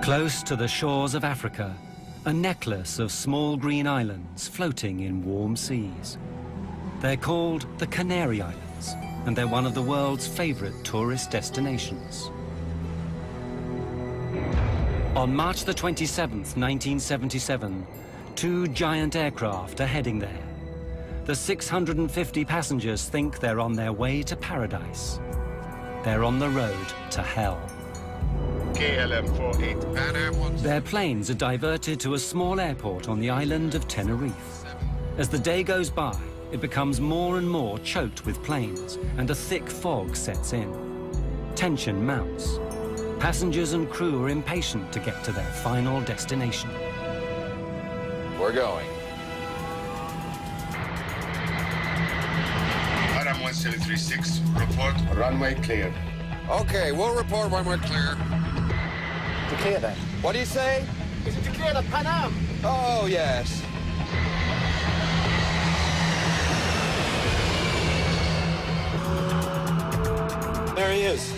Close to the shores of Africa, a necklace of small green islands floating in warm seas. They're called the Canary Islands, and they're one of the world's favorite tourist destinations. On March the 27th, 1977, two giant aircraft are heading there. The 650 passengers think they're on their way to paradise. They're on the road to hell. KLM 48. Their planes are diverted to a small airport on the island of Tenerife. As the day goes by, it becomes more and more choked with planes, and a thick fog sets in. Tension mounts. Passengers and crew are impatient to get to their final destination. We're going. Adam 1736, report runway cleared. Okay, we'll report when we're clear. To clear then. What do you say? Is it to clear the Pan Am? Oh, yes. There he is.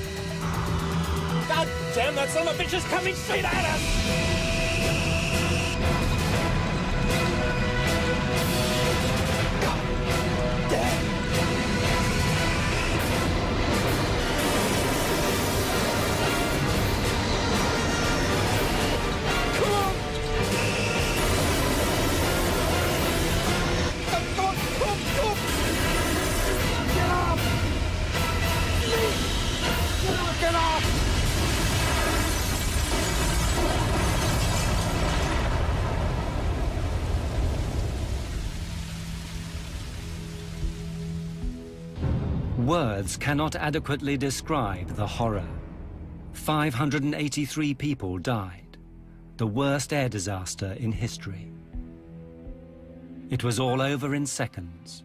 God damn, that son of a bitch is coming straight at us! God damn. Come on! Come on, come on, come on! Get off! Please! Get off! Words cannot adequately describe the horror. 583 people died, the worst air disaster in history. It was all over in seconds.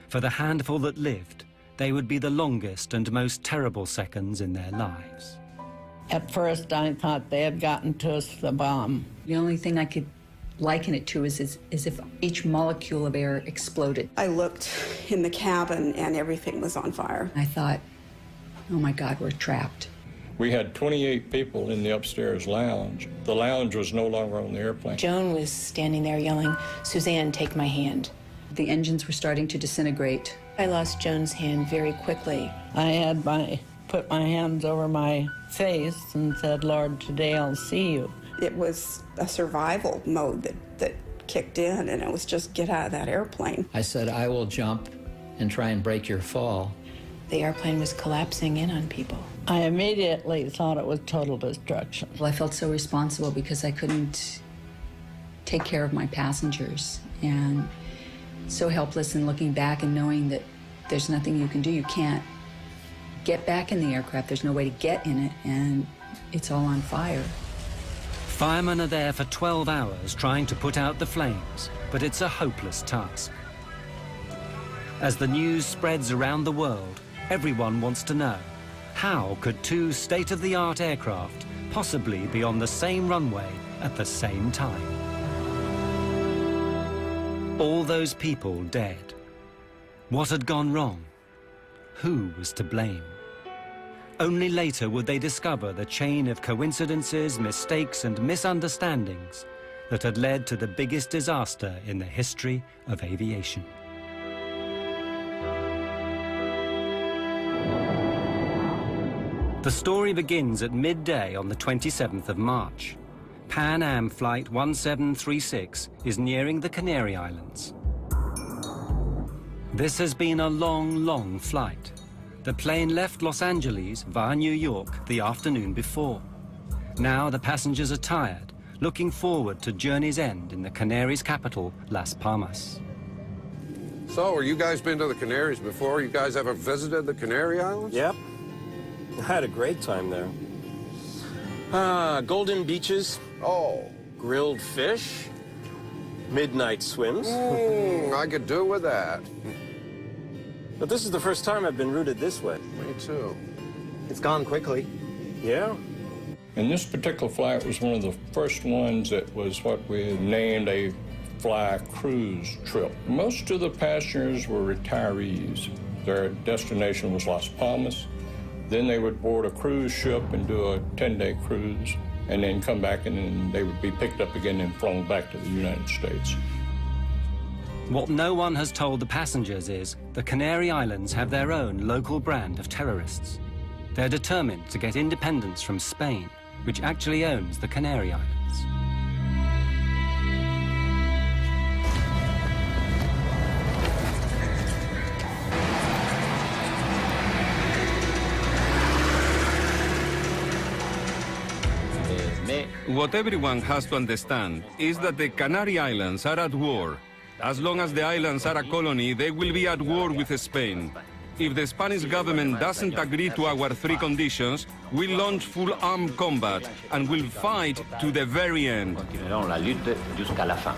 For the handful that lived, they would be the longest and most terrible seconds in their lives. At first, I thought they had gotten to us with a bomb. The only thing I could liken it to is if each molecule of air exploded. I looked in the cabin and everything was on fire. I thought, oh my God, we're trapped. We had 28 people in the upstairs lounge. The lounge was no longer on the airplane. Joan was standing there yelling, "Suzanne, take my hand." The engines were starting to disintegrate. I lost Joan's hand very quickly. I had put my hands over my face and said, "Lord, today I'll see you." It was a survival mode that kicked in, and it was just get out of that airplane. I said, "I will jump and try and break your fall." The airplane was collapsing in on people. I immediately thought it was total destruction. Well, I felt so responsible because I couldn't take care of my passengers, and so helpless in looking back and knowing that there's nothing you can do. You can't get back in the aircraft. There's no way to get in it, and it's all on fire. Firemen are there for 12 hours trying to put out the flames, but it's a hopeless task. As the news spreads around the world, everyone wants to know, how could two state-of-the-art aircraft possibly be on the same runway at the same time? All those people dead. What had gone wrong? Who was to blame? Only later would they discover the chain of coincidences, mistakes, and misunderstandings that had led to the biggest disaster in the history of aviation. The story begins at midday on the 27th of March. Pan Am Flight 1736 is nearing the Canary Islands. This has been a long, long flight. The plane left Los Angeles via New York the afternoon before. Now the passengers are tired, looking forward to journey's end in the Canaries' capital, Las Palmas. So, you guys been to the Canaries before? You guys ever visited the Canary Islands? Yep. I had a great time there. Golden beaches. Oh. Grilled fish. Midnight swims. I could do with that. But this is the first time I've been routed this way. Me too. It's gone quickly. Yeah. And this particular flight was one of the first ones that was what we named a fly cruise trip. Most of the passengers were retirees. Their destination was Las Palmas. Then they would board a cruise ship and do a 10-day cruise. and then come back, and then they would be picked up again and flown back to the United States. What no one has told the passengers is the Canary Islands have their own local brand of terrorists. They're determined to get independence from Spain, which actually owns the Canary Islands. What everyone has to understand is that the Canary Islands are at war. As long as the islands are a colony, they will be at war with Spain. If the Spanish government doesn't agree to our three conditions, we'll launch full armed combat and we'll fight to the very end. Continuerons la lutte jusqu'à la fin.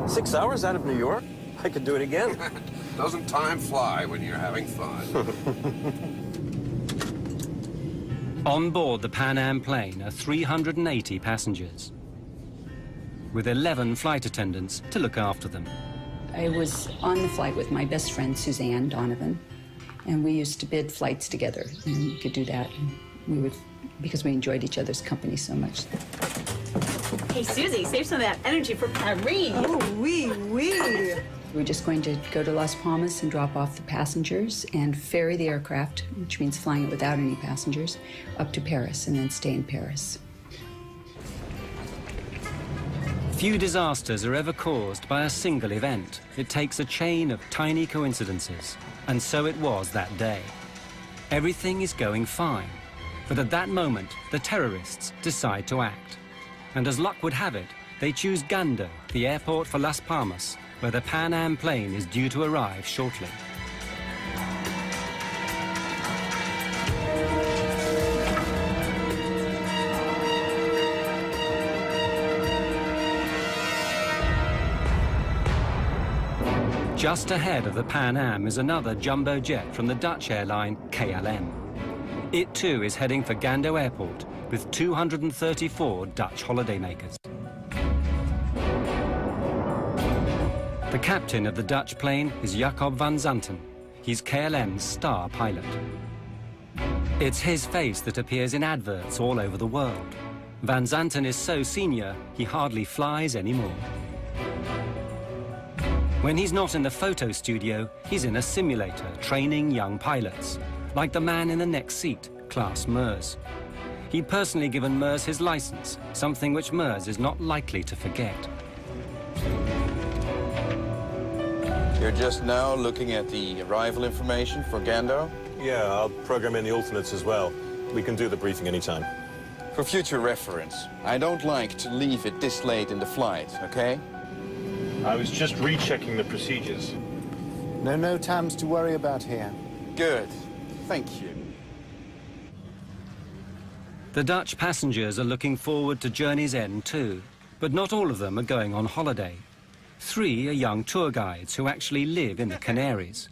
Six hours out of New York? I could do it again. Doesn't time fly when you're having fun? On board the Pan Am plane are 380 passengers, with 11 flight attendants to look after them. I was on the flight with my best friend, Suzanne Donovan, and we used to bid flights together, and we could do that. And we would, because we enjoyed each other's company so much. Hey, Susie, save some of that energy for Paris. Oh, oui. We're just going to go to Las Palmas and drop off the passengers and ferry the aircraft, which means flying it without any passengers, up to Paris and then stay in Paris. Few disasters are ever caused by a single event. It takes a chain of tiny coincidences. And so it was that day. Everything is going fine. But at that moment, the terrorists decide to act. And as luck would have it, they choose Gando, the airport for Las Palmas, where the Pan Am plane is due to arrive shortly. Just ahead of the Pan Am is another jumbo jet from the Dutch airline KLM. It too is heading for Gando Airport with 234 Dutch holidaymakers. The captain of the Dutch plane is Jacob van Zanten. He's KLM's star pilot. It's his face that appears in adverts all over the world. Van Zanten is so senior, he hardly flies anymore. When he's not in the photo studio, he's in a simulator training young pilots, like the man in the next seat, Klaas Meurs. He'd personally given Meurs his license, something which Meurs is not likely to forget. You're just now looking at the arrival information for Gando? Yeah, I'll program in the alternates as well. We can do the briefing anytime. For future reference, I don't like to leave it this late in the flight, okay? I was just rechecking the procedures. No times to worry about here. Good. Thank you. The Dutch passengers are looking forward to journey's end too, but not all of them are going on holiday. 3 are young tour guides who actually live in the Canaries.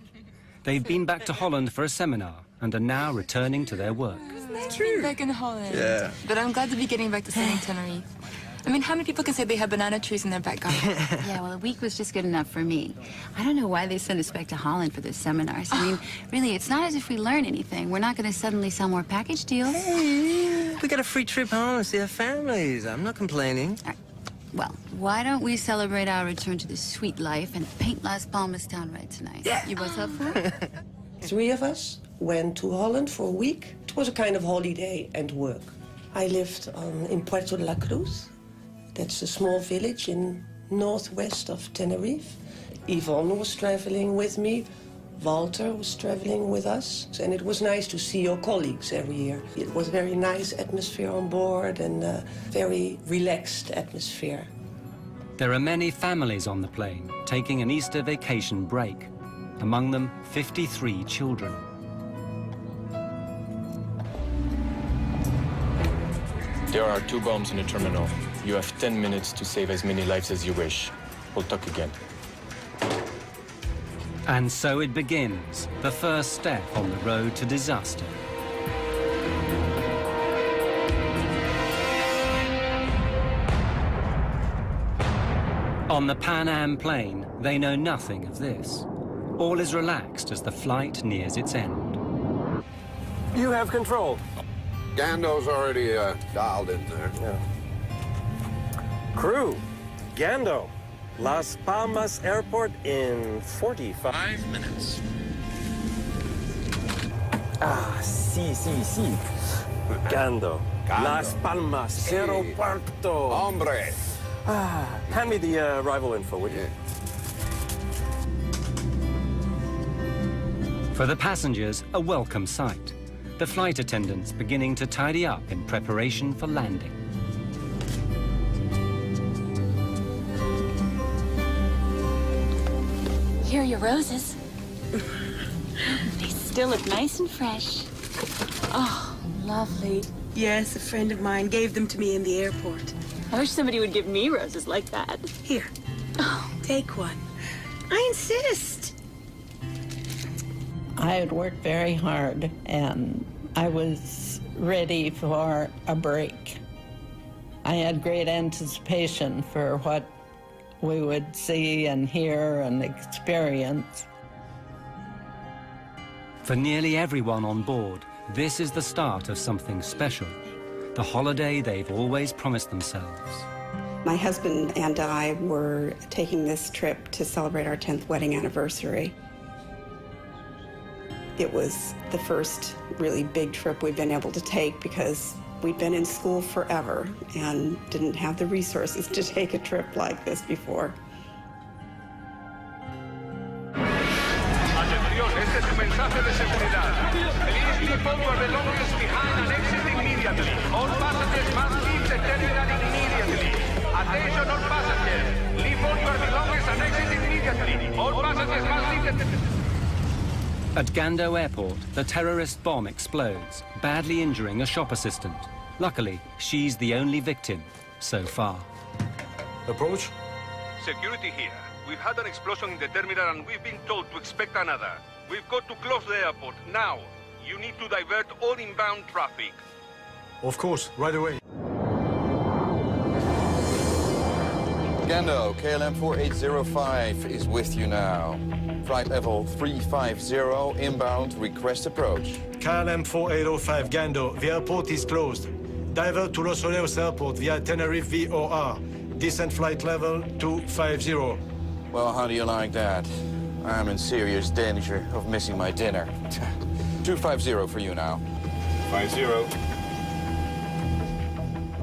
They've been back to Holland for a seminar and are now returning to their work. It's true. Back in Holland. Yeah. But I'm glad to be getting back to sunny Tenerife. I mean, how many people can say they have banana trees in their back garden? Yeah, well, a week was just good enough for me. I don't know why they sent us back to Holland for those seminars. I mean, really, it's not as if we learn anything. We're not going to suddenly sell more package deals. Hey, we got a free trip home to see our families. I'm not complaining. Well, why don't we celebrate our return to the sweet life and paint Las Palmas town red tonight? Yeah. You both up for it? 3 of us went to Holland for a week. It was a kind of holiday and work. I lived in Puerto de la Cruz. That's a small village in northwest of Tenerife. Yvonne was traveling with me. Walter was traveling with us. And it was nice to see your colleagues every year. It was a very nice atmosphere on board and a very relaxed atmosphere. There are many families on the plane taking an Easter vacation break. Among them, 53 children. There are 2 bombs in the terminal. You have 10 minutes to save as many lives as you wish. We'll talk again. And so it begins, the first step on the road to disaster. On the Pan Am plane, they know nothing of this. All is relaxed as the flight nears its end. You have control. Gando's already dialed in there. Yeah. Crew, Gando, Las Palmas Airport in 45 minutes. Ah, sí. Gando, Las Palmas Aeropuerto. Hombre. Ah, hand me the arrival info, would you? For the passengers, a welcome sight. The flight attendants beginning to tidy up in preparation for landing. Here are your roses. They still look nice and fresh. Oh, lovely. Yes, a friend of mine gave them to me in the airport. I wish somebody would give me roses like that. Here. Oh, take one. I insist. I had worked very hard, and I was ready for a break. I had great anticipation for what we would see and hear and experience. For nearly everyone on board, this is the start of something special, the holiday they've always promised themselves. My husband and I were taking this trip to celebrate our 10th wedding anniversary. It was the first really big trip we've been able to take because we'd been in school forever and didn't have the resources to take a trip like this before. Atención, este es un mensaje de seguridad. Please leave all your belongings behind and exit immediately. All passengers must leave the terminal immediately. Attention all passengers. Leave all your belongings and exit immediately. All passengers must leave the... At Gando Airport, the terrorist bomb explodes, badly injuring a shop assistant. Luckily, she's the only victim so far. Approach. Security here. We've had an explosion in the terminal and we've been told to expect another. We've got to close the airport now. You need to divert all inbound traffic. Of course, right away. Gando, KLM 4805 is with you now. Flight level 350, inbound, request approach. KLM 4805, Gando, the airport is closed. Divert to Los Olivos Airport via Tenerife VOR. Descent flight level 250. Well, how do you like that? I'm in serious danger of missing my dinner. 250 for you now. 50.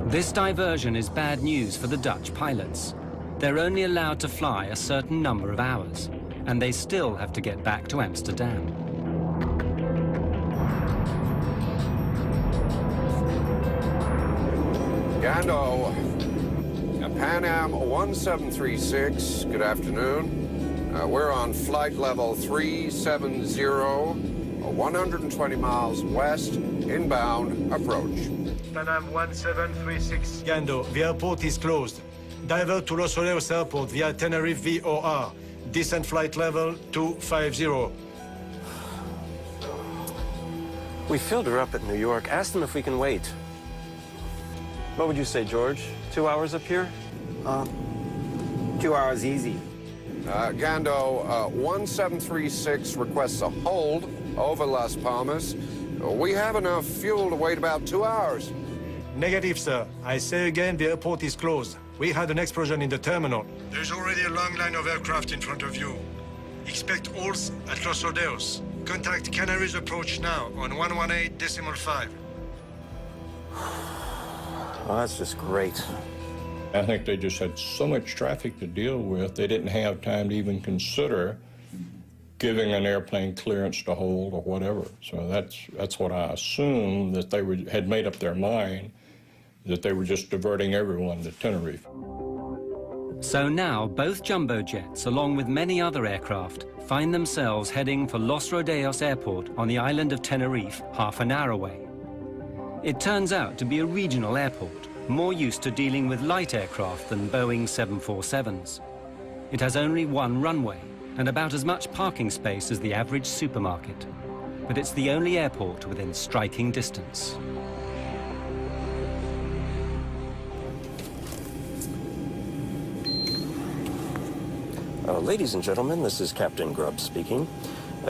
This diversion is bad news for the Dutch pilots. They're only allowed to fly a certain number of hours, and they still have to get back to Amsterdam. Gando, Pan Am 1736, good afternoon. We're on flight level 370, 120 miles west, inbound, approach. Pan Am 1736, Gando, the airport is closed. Divert to Los Olivos Airport via Tenerife VOR. Descent flight level 250. We filled her up at New York. Asked them if we can wait. What would you say, George? 2 hours up here? 2 hours easy. Gando, 1736 requests a hold over Las Palmas. We have enough fuel to wait about 2 hours. Negative, sir. I say again, the airport is closed. We had an explosion in the terminal. There's already a long line of aircraft in front of you. Expect halts at Los Olivos. Contact Canaries approach now on 118.5. Well, that's just great. I think they just had so much traffic to deal with, they didn't have time to even consider giving an airplane clearance to hold or whatever. So that's what I assumed, that they had made up their mind, that they were just diverting everyone to Tenerife. So now both jumbo jets, along with many other aircraft, find themselves heading for Los Rodeos Airport on the island of Tenerife, half an hour away. It turns out to be a regional airport, more used to dealing with light aircraft than Boeing 747s. It has only one runway and about as much parking space as the average supermarket. But it's the only airport within striking distance. Ladies and gentlemen, this is Captain Grubb speaking.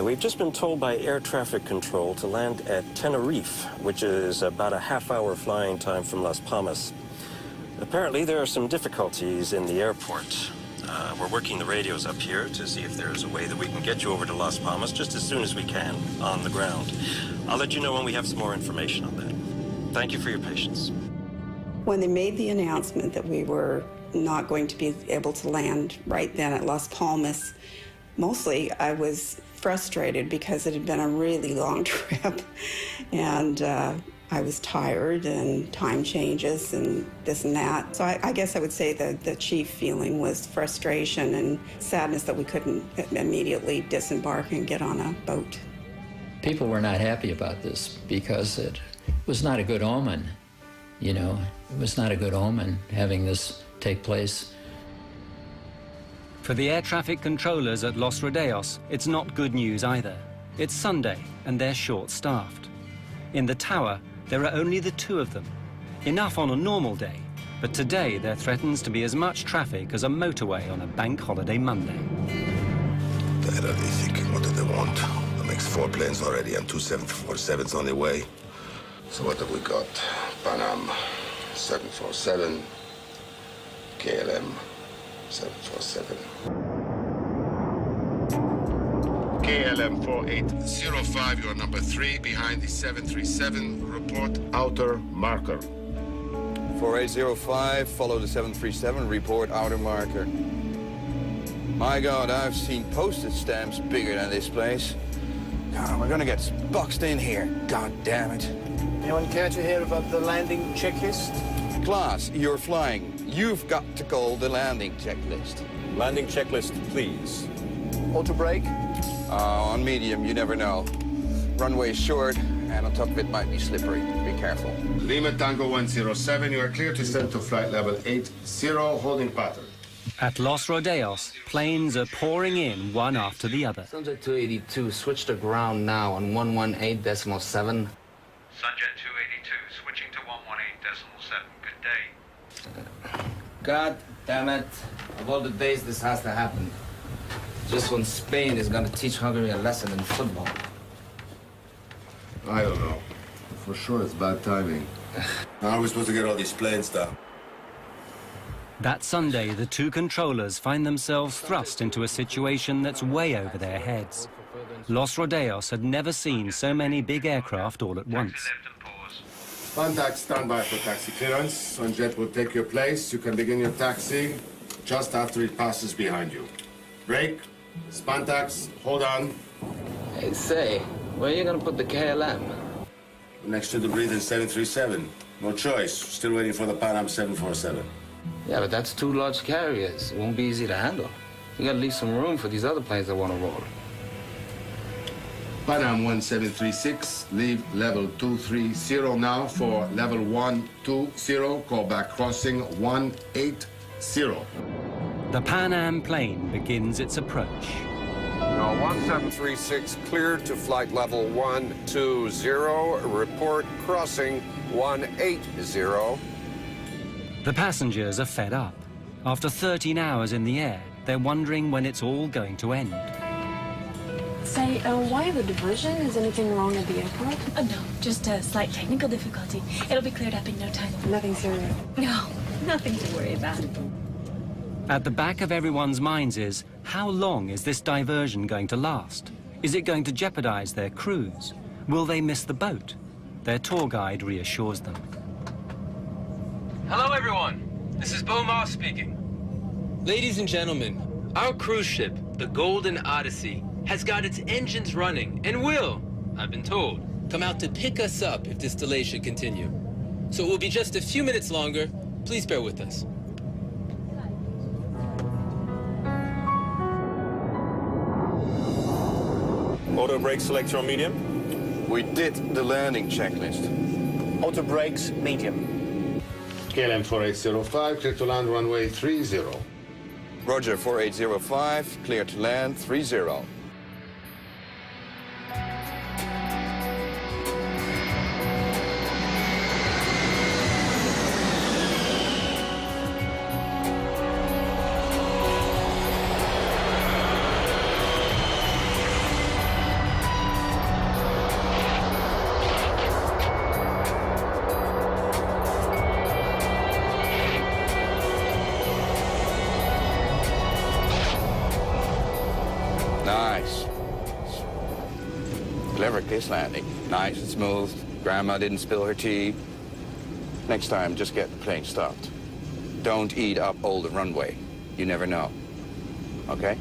We've just been told by air traffic control to land at Tenerife, which is about a half-hour flying time from Las Palmas. Apparently, there are some difficulties in the airport. We're working the radios up here to see if there's a way that we can get you over to Las Palmas just as soon as we can on the ground. I'll let you know when we have some more information on that. Thank you for your patience. When they made the announcement that we were not going to be able to land right then at Las Palmas, mostly I was frustrated because it had been a really long trip, and I was tired, and time changes and this and that. So I guess I would say that the chief feeling was frustration and sadness that we couldn't immediately disembark and get on a boat. People were not happy about this because it was not a good omen, you know. It was not a good omen having this take place. For the air traffic controllers at Los Rodeos, it's not good news either. It's Sunday, and they're short-staffed. In the tower, there are only the two of them. Enough on a normal day, but today there threatens to be as much traffic as a motorway on a bank holiday Monday. The hell are they thinking? What do they want? That makes 4 planes already and 2 747s on their way. So what have we got? Pan Am 747, KLM 747. KLM 4805, you are number 3 behind the 737. Report outer marker. 4805, follow the 737, report outer marker. My God, I've seen postage stamps bigger than this place. God, we're gonna get boxed in here. God damn it. Anyone care to hear about the landing checklist? Klaas, you're flying. You've got to call the landing checklist. Landing checklist, please. Auto brake? On medium, you never know. Runway is short, and on top of it might be slippery. Be careful. Lima Tango 107, you are clear to descend to flight level 80, holding pattern. At Los Rodeos, planes are pouring in one after the other. Sunjet 282, switch to ground now on 118.7. Sunjet 282, switching to 118.7. Good day. God damn it. Of all the days this has to happen, just when Spain is gonna teach Hungary a lesson in football. I don't know. For sure, it's bad timing. How are we supposed to get all these planes down? That Sunday, the two controllers find themselves thrust into a situation that's way over their heads. Los Rodeos had never seen so many big aircraft all at once. Contact standby for taxi clearance. Sunjet will take your place. You can begin your taxi just after it passes behind you. Brake, Spantax, hold on. Hey, say, where are you gonna put the KLM? Next to the breathing 737. No choice. Still waiting for the Pan Am 747. Yeah, but that's 2 large carriers. It won't be easy to handle. You gotta leave some room for these other planes that want to roll. Pan Am 1736, leave level 230 now for level 120, call back crossing 180. The Pan Am plane begins its approach. Now 1736 cleared to flight level 120, report crossing 180. The passengers are fed up. After 13 hours in the air, they're wondering when it's all going to end. Say, why the diversion? Is anything wrong at the airport? No, just a slight technical difficulty. It'll be cleared up in no time. Nothing serious? No, nothing to worry about. At the back of everyone's minds is, how long is this diversion going to last? Is it going to jeopardize their cruise? Will they miss the boat? Their tour guide reassures them. Hello, everyone. This is Beaumont speaking. Ladies and gentlemen, our cruise ship, the Golden Odyssey, has got its engines running and will, I've been told, come out to pick us up if this delay should continue. So it will be just a few minutes longer. Please bear with us. Auto brake selector on medium? We did the landing checklist. Auto brakes, medium. KLM 4805, clear to land runway 30. Roger, 4805, clear to land 30. clever kiss landing. Nice and smooth. Grandma didn't spill her tea. Next time, just get the plane stopped. Don't eat up all the runway. You never know. Okay?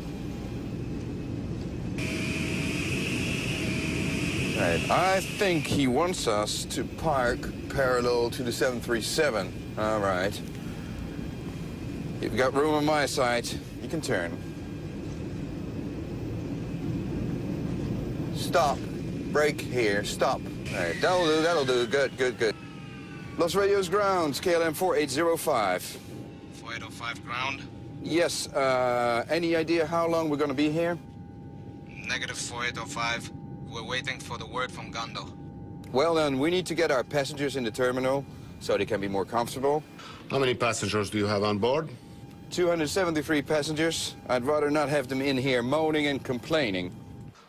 Right. I think he wants us to park parallel to the 737. All right. You've got room on my side. You can turn. Stop. Brake here. Stop. All right. That'll do. That'll do. Good, good, good. Los Radios ground. KLM 4805. 4805 ground? Yes. Any idea how long we're going to be here? Negative 4805. We're waiting for the word from Gondo. Well, then, we need to get our passengers in the terminal so they can be more comfortable. How many passengers do you have on board? 273 passengers. I'd rather not have them in here moaning and complaining.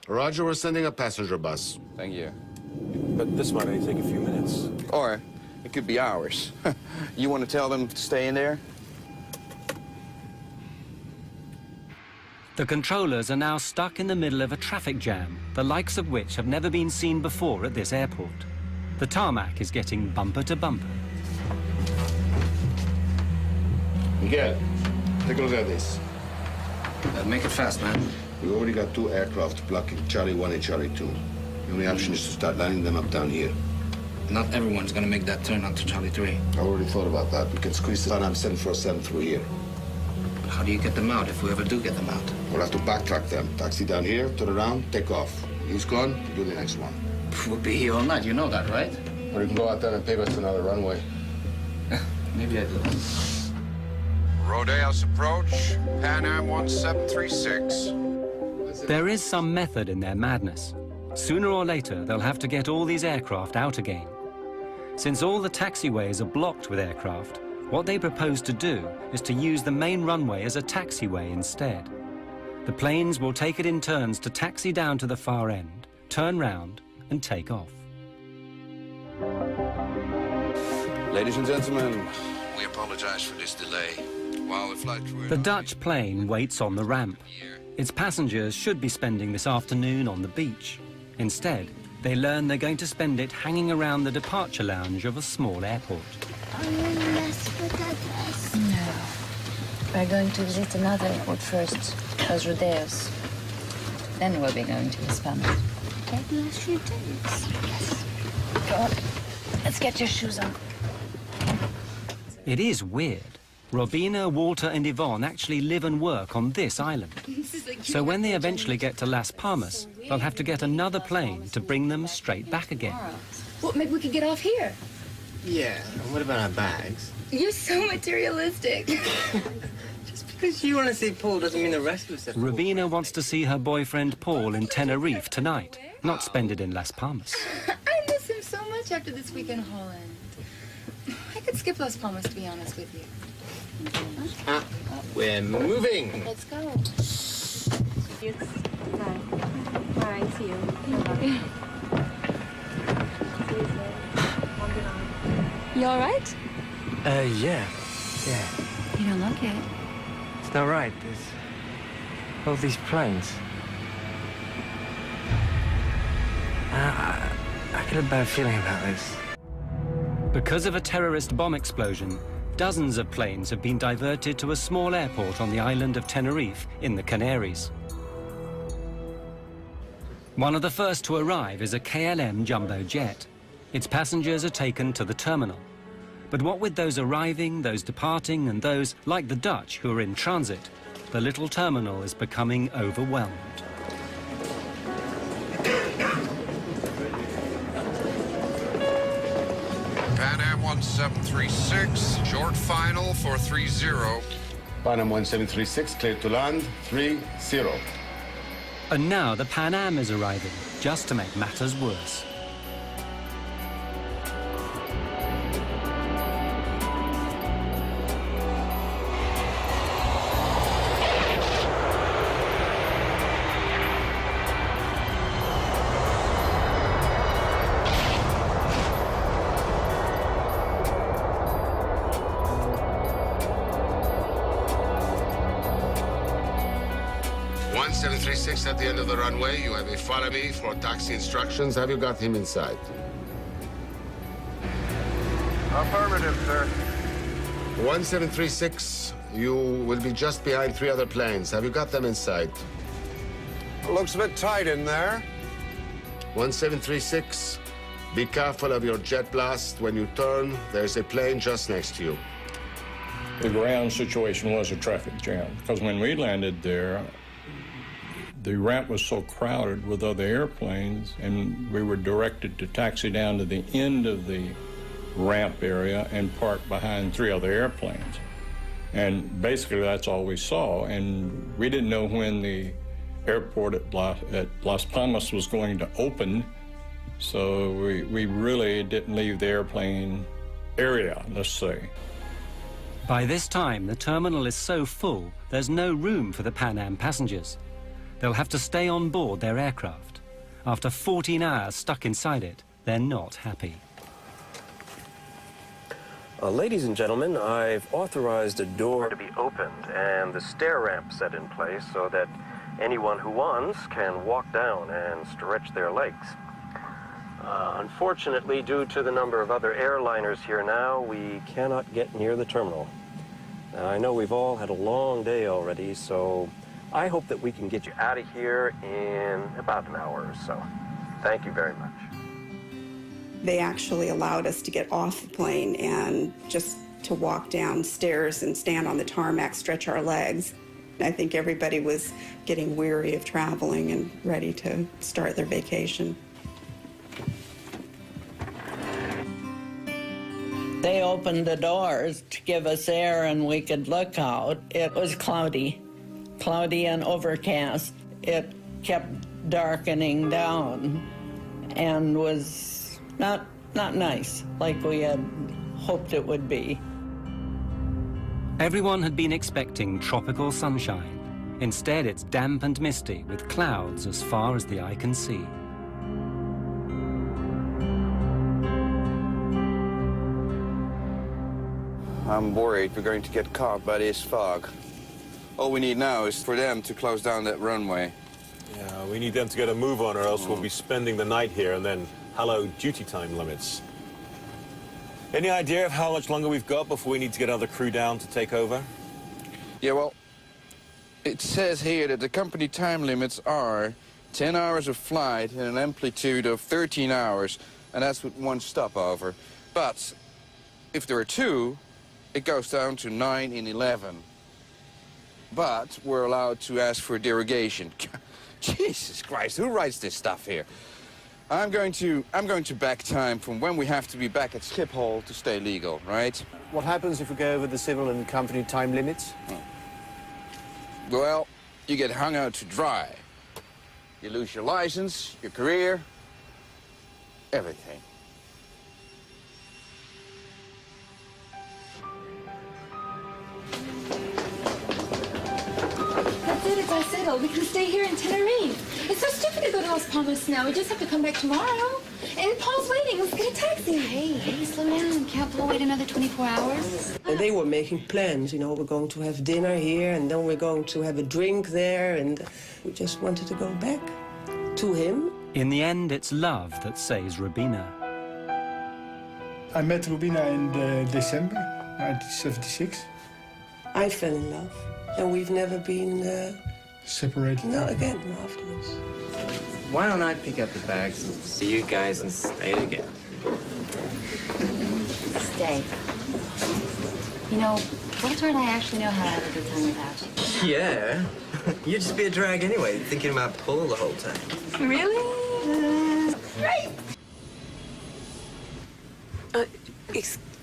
Roger, we're sending a passenger bus. Thank you. But this might only take a few minutes. Or it could be hours. You want to tell them to stay in there? The controllers are now stuck in the middle of a traffic jam, the likes of which have never been seen before at this airport. The tarmac is getting bumper to bumper. Miguel, take a look at this. Make it fast, man. We already got 2 aircraft blocking Charlie 1 and Charlie 2. The only option is to start lining them up down here. Not everyone's gonna make that turn onto Charlie 3. I already thought about that. We can squeeze the Pan Am 747 through here. How do you get them out if we ever do get them out? We'll have to backtrack them. Taxi down here, turn around, take off. He's gone, do the next one. We'll be here all night, you know that, right? Or you can go out there and pave us another runway. Maybe I do. Rodeos approach, Pan Am 1736. There is some method in their madness. Sooner or later, they'll have to get all these aircraft out again. Since all the taxiways are blocked with aircraft, what they propose to do is to use the main runway as a taxiway instead. The planes will take it in turns to taxi down to the far end, turn round, and take off. Ladies and gentlemen, we apologize for this delay. While we fly through... The Dutch plane waits on the ramp. Its passengers should be spending this afternoon on the beach. Instead, they learn they're going to spend it hanging around the departure lounge of a small airport. No. We're going to visit another airport first, Los Rodeos. Then we'll be going to Hispano. Los Rodeos? Yes. Go on. Let's get your shoes on. It is weird. Robina, Walter and Yvonne actually live and work on this island. So when they eventually get to Las Palmas, they'll have to get another plane to bring them straight back again. Well, maybe we could get off here. Yeah, what about our bags? You're so materialistic. Just because you want to see Paul doesn't mean the rest of us have. Robina wants to see her boyfriend Paul in Tenerife tonight, not spend it in Las Palmas. I miss him so much after this week in Holland. I could skip Las Palmas, to be honest with you. We're moving. Let's go. All right, see you. You all right? Yeah. You don't look it. It's not right. There's all these planes. I get a bad feeling about this. Because of a terrorist bomb explosion, dozens of planes have been diverted to a small airport on the island of Tenerife in the Canaries. One of the first to arrive is a KLM jumbo jet. Its passengers are taken to the terminal. But what with those arriving, those departing, and those, like the Dutch, who are in transit, the little terminal is becoming overwhelmed. Pan Am 1736, short final for 30. Pan Am 1736, clear to land, 30. And now the Pan Am is arriving, just to make matters worse. 1736 at the end of the runway. You have a follow me for taxi instructions. Have you got him inside? Affirmative, sir. 1736, you will be just behind 3 other planes. Have you got them inside? Looks a bit tight in there. 1736, be careful of your jet blast. When you turn, there's a plane just next to you. The ground situation was a traffic jam, because when we landed there, the ramp was so crowded with other airplanes, and we were directed to taxi down to the end of the ramp area and park behind 3 other airplanes. And basically that's all we saw, and we didn't know when the airport at Las Palmas was going to open, so we really didn't leave the airplane area, let's say. By this time, the terminal is so full, there's no room for the Pan Am passengers. They'll have to stay on board their aircraft. After 14 hours stuck inside it, they're not happy. Ladies and gentlemen, I've authorized a door to be opened and the stair ramp set in place so that anyone who wants can walk down and stretch their legs. Unfortunately, due to the number of other airliners here now, we cannot get near the terminal. Now, I know we've all had a long day already, so I hope that we can get you out of here in about an hour or so. Thank you very much. They actually allowed us to get off the plane and just to walk downstairs and stand on the tarmac, stretch our legs. I think everybody was getting weary of traveling and ready to start their vacation. They opened the doors to give us air and we could look out. It was cloudy and overcast. It kept darkening down and was not nice, like we had hoped it would be. Everyone had been expecting tropical sunshine. Instead, it's damp and misty with clouds as far as the eye can see. I'm worried we're going to get caught by this fog. All we need now is for them to close down that runway. Yeah, we need them to get a move on, or else we'll be spending the night here, and then hello duty time limits. Any idea of how much longer we've got before we need to get other crew down to take over? Yeah, well, it says here that the company time limits are 10 hours of flight and an amplitude of 13 hours, and that's with 1 stopover. But if there are 2, it goes down to 9 and 11. But we're allowed to ask for a derogation. Jesus Christ, who writes this stuff here? I'm going to back time from when we have to be back at Schiphol to stay legal, right? What happens if we go over the civil and company time limits? Well, you get hung out to dry. You lose your license, your career, everything. That's it, it's all settled. We can stay here in Tenerife. It's so stupid to go to Las Palmas now. We just have to come back tomorrow. And Paul's waiting. Let's get a taxi. Hey, slow down. Can't Paul wait another 24 hours? And they were making plans, you know, we're going to have dinner here, and then we're going to have a drink there, and we just wanted to go back to him. In the end, it's love that saves Rubina. I met Rubina in December 1976. I fell in love, and we've never been separated. No, again, afterwards. Why don't I pick up the bags and see you guys and stay together? Stay. You know, Walter and I actually know how to have a good time without you. Yeah. You'd just be a drag anyway, thinking about Paul the whole time. Really? Right.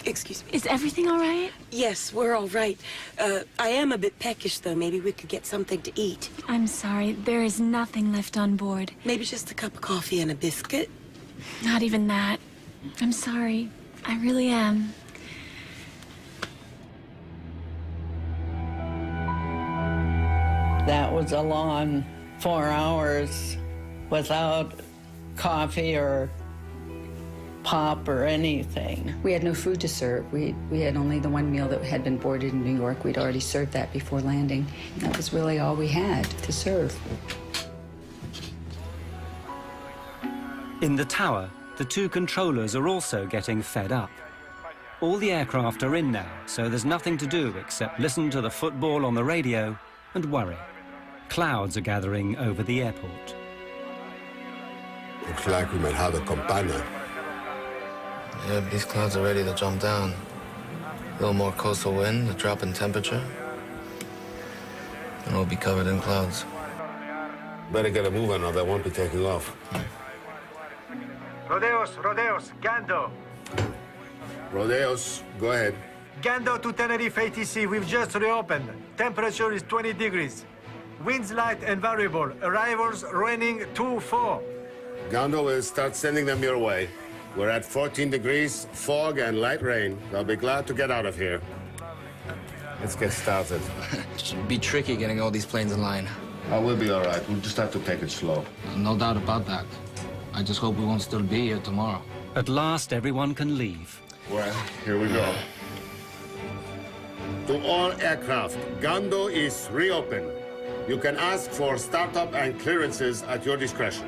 Excuse me. Is everything all right? Yes, we're all right. I am a bit peckish, though. Maybe we could get something to eat. I'm sorry. There is nothing left on board. Maybe just a cup of coffee and a biscuit? Not even that. I'm sorry. I really am. That was a long 4 hours without coffee or pop or anything. We had no food to serve. We had only the one meal that had been boarded in New York. We'd already served that before landing. That was really all we had to serve. In the tower, the two controllers are also getting fed up. All the aircraft are in now, so there's nothing to do except listen to the football on the radio and worry. Clouds are gathering over the airport. Looks like we might have a campana. Yeah, these clouds are ready to jump down. A little more coastal wind, a drop in temperature, and we'll be covered in clouds. Better get a move on or they won't be taking off. Rodeos, Gando. Rodeos, go ahead. Gando to Tenerife ATC, we've just reopened. Temperature is 20 degrees. Winds light and variable. Arrivals raining 2-4. Gando will start sending them your way. We're at 14 degrees, fog and light rain. They'll be glad to get out of here. Let's get started. It should be tricky getting all these planes in line. Oh, we'll be all right. We'll just have to take it slow. No doubt about that. I just hope we won't still be here tomorrow. At last, everyone can leave. Well, here we go. To all aircraft, Gando is reopened. You can ask for startup and clearances at your discretion.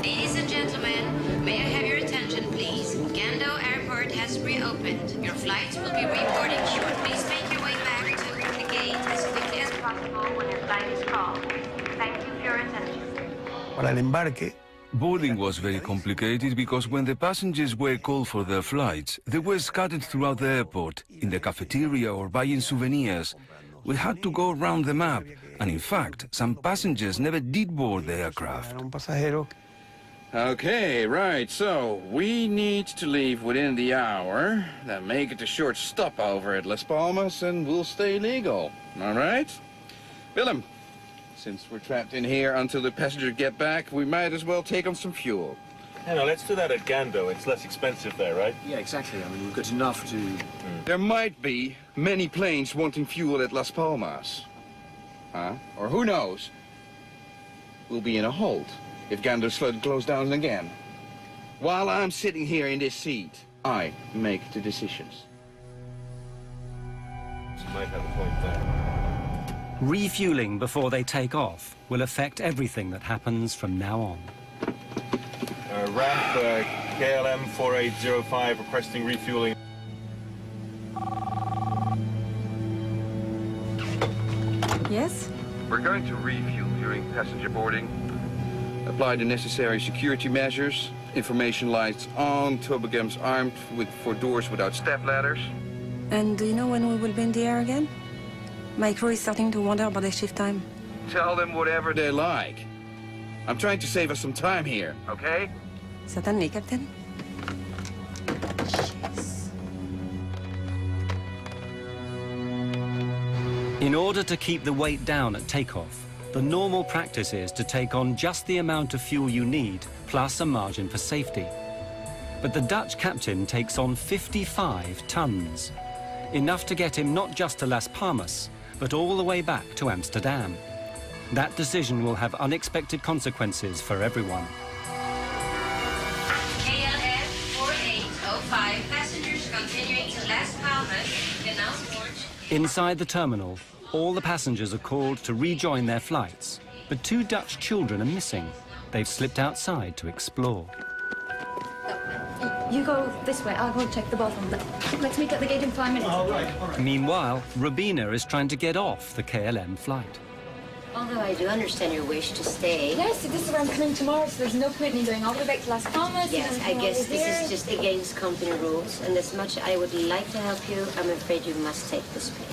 Ladies and gentlemen, may I have your attention, please? Gando Airport has reopened. Your flights will be reporting short. Please make your way back to the gate as quickly as possible when your flight is called. Thank you for your attention. Para el embarque. Boarding was very complicated because when the passengers were called for their flights, they were scattered throughout the airport, in the cafeteria or buying souvenirs. We had to go around the map, and in fact, some passengers never did board the aircraft. Okay, right, so we need to leave within the hour, then make it a short stopover at Las Palmas, and we'll stay legal, all right? Willem, since we're trapped in here until the passengers get back, we might as well take on some fuel. Yeah, no, let's do that at Gando. It's less expensive there, right? Yeah, exactly. I mean, we've got enough to... There might be many planes wanting fuel at Las Palmas. Huh? Or who knows? We'll be in a hold if Gando's flood closed down again. While I'm sitting here in this seat, I make the decisions. You might have a point there. Refueling before they take off will affect everything that happens from now on. Ramp KLM 4805 requesting refueling. Yes? We're going to refuel during passenger boarding. Apply the necessary security measures. Information lights on, toboggans armed for doors without step ladders. And do you know when we will be in the air again? My crew is starting to wonder about the shift time. Tell them whatever they like. I'm trying to save us some time here, okay? Certainly, Captain. In order to keep the weight down at takeoff, the normal practice is to take on just the amount of fuel you need, plus a margin for safety. But the Dutch captain takes on 55 tons, enough to get him not just to Las Palmas, but all the way back to Amsterdam. That decision will have unexpected consequences for everyone. KLM 4805, passengers continuing to Las Palmas, Canal Port. Inside the terminal, all the passengers are called to rejoin their flights, but 2 Dutch children are missing. They've slipped outside to explore. You go this way, I'll go check the bathroom. Let's meet at the gate in 5 minutes. All right. Meanwhile, Robina is trying to get off the KLM flight. Although I do understand your wish to stay. Yes, this is where I'm coming tomorrow, so there's no point in going all the way back to Las Palmas. Yes, I guess this is just against company rules, and as much I would like to help you, I'm afraid you must take this pay.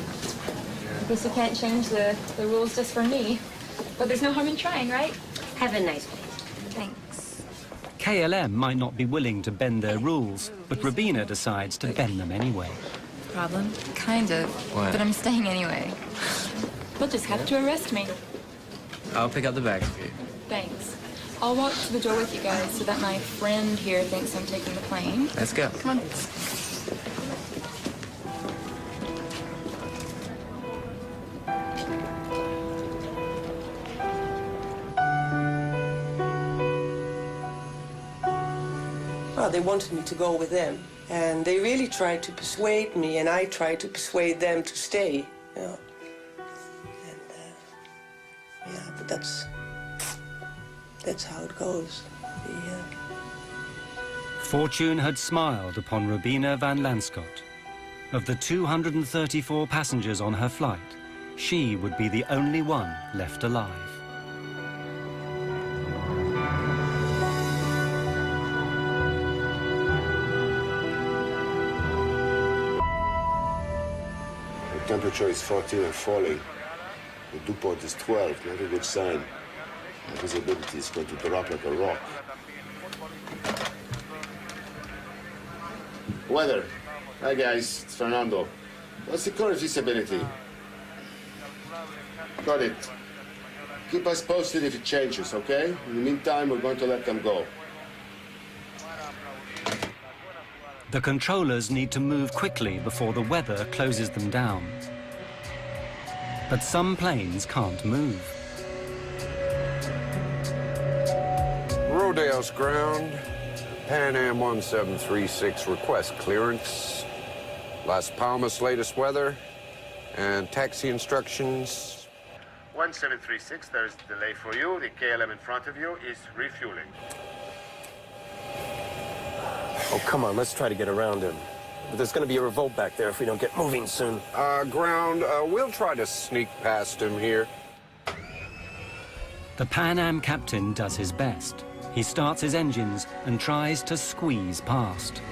I guess you can't change the rules just for me. But there's no harm in trying, right? Have a nice day. Thanks. KLM might not be willing to bend their rules, but Robina decides to bend them anyway. Problem? Kind of. What? But I'm staying anyway. You'll just have to arrest me. I'll pick up the bags for you. Thanks. I'll walk to the door with you guys so that my friend here thinks I'm taking the plane. Let's go. Come on. well, they wanted me to go with them. And they really tried to persuade me, and I tried to persuade them to stay, you know. And, yeah, but that's how it goes. Fortune had smiled upon Robina van Lanschot. Of the 234 passengers on her flight, she would be the only one left alive. The temperature is 14 and falling. The dew point is 12, not a good sign. The visibility is going to drop like a rock. Weather. Hi guys, it's Fernando. What's the current visibility? Got it. Keep us posted if it changes, okay? In the meantime, we're going to let them go. The controllers need to move quickly before the weather closes them down. But some planes can't move. Rodale's ground. Pan Am 1736 request clearance. Las Palmas latest weather and taxi instructions. 1736, there's a delay for you. The KLM in front of you is refueling. Oh, come on, let's try to get around him. But there's going to be a revolt back there if we don't get moving soon. Ground, we'll try to sneak past him here. The Pan Am captain does his best. He starts his engines and tries to squeeze past.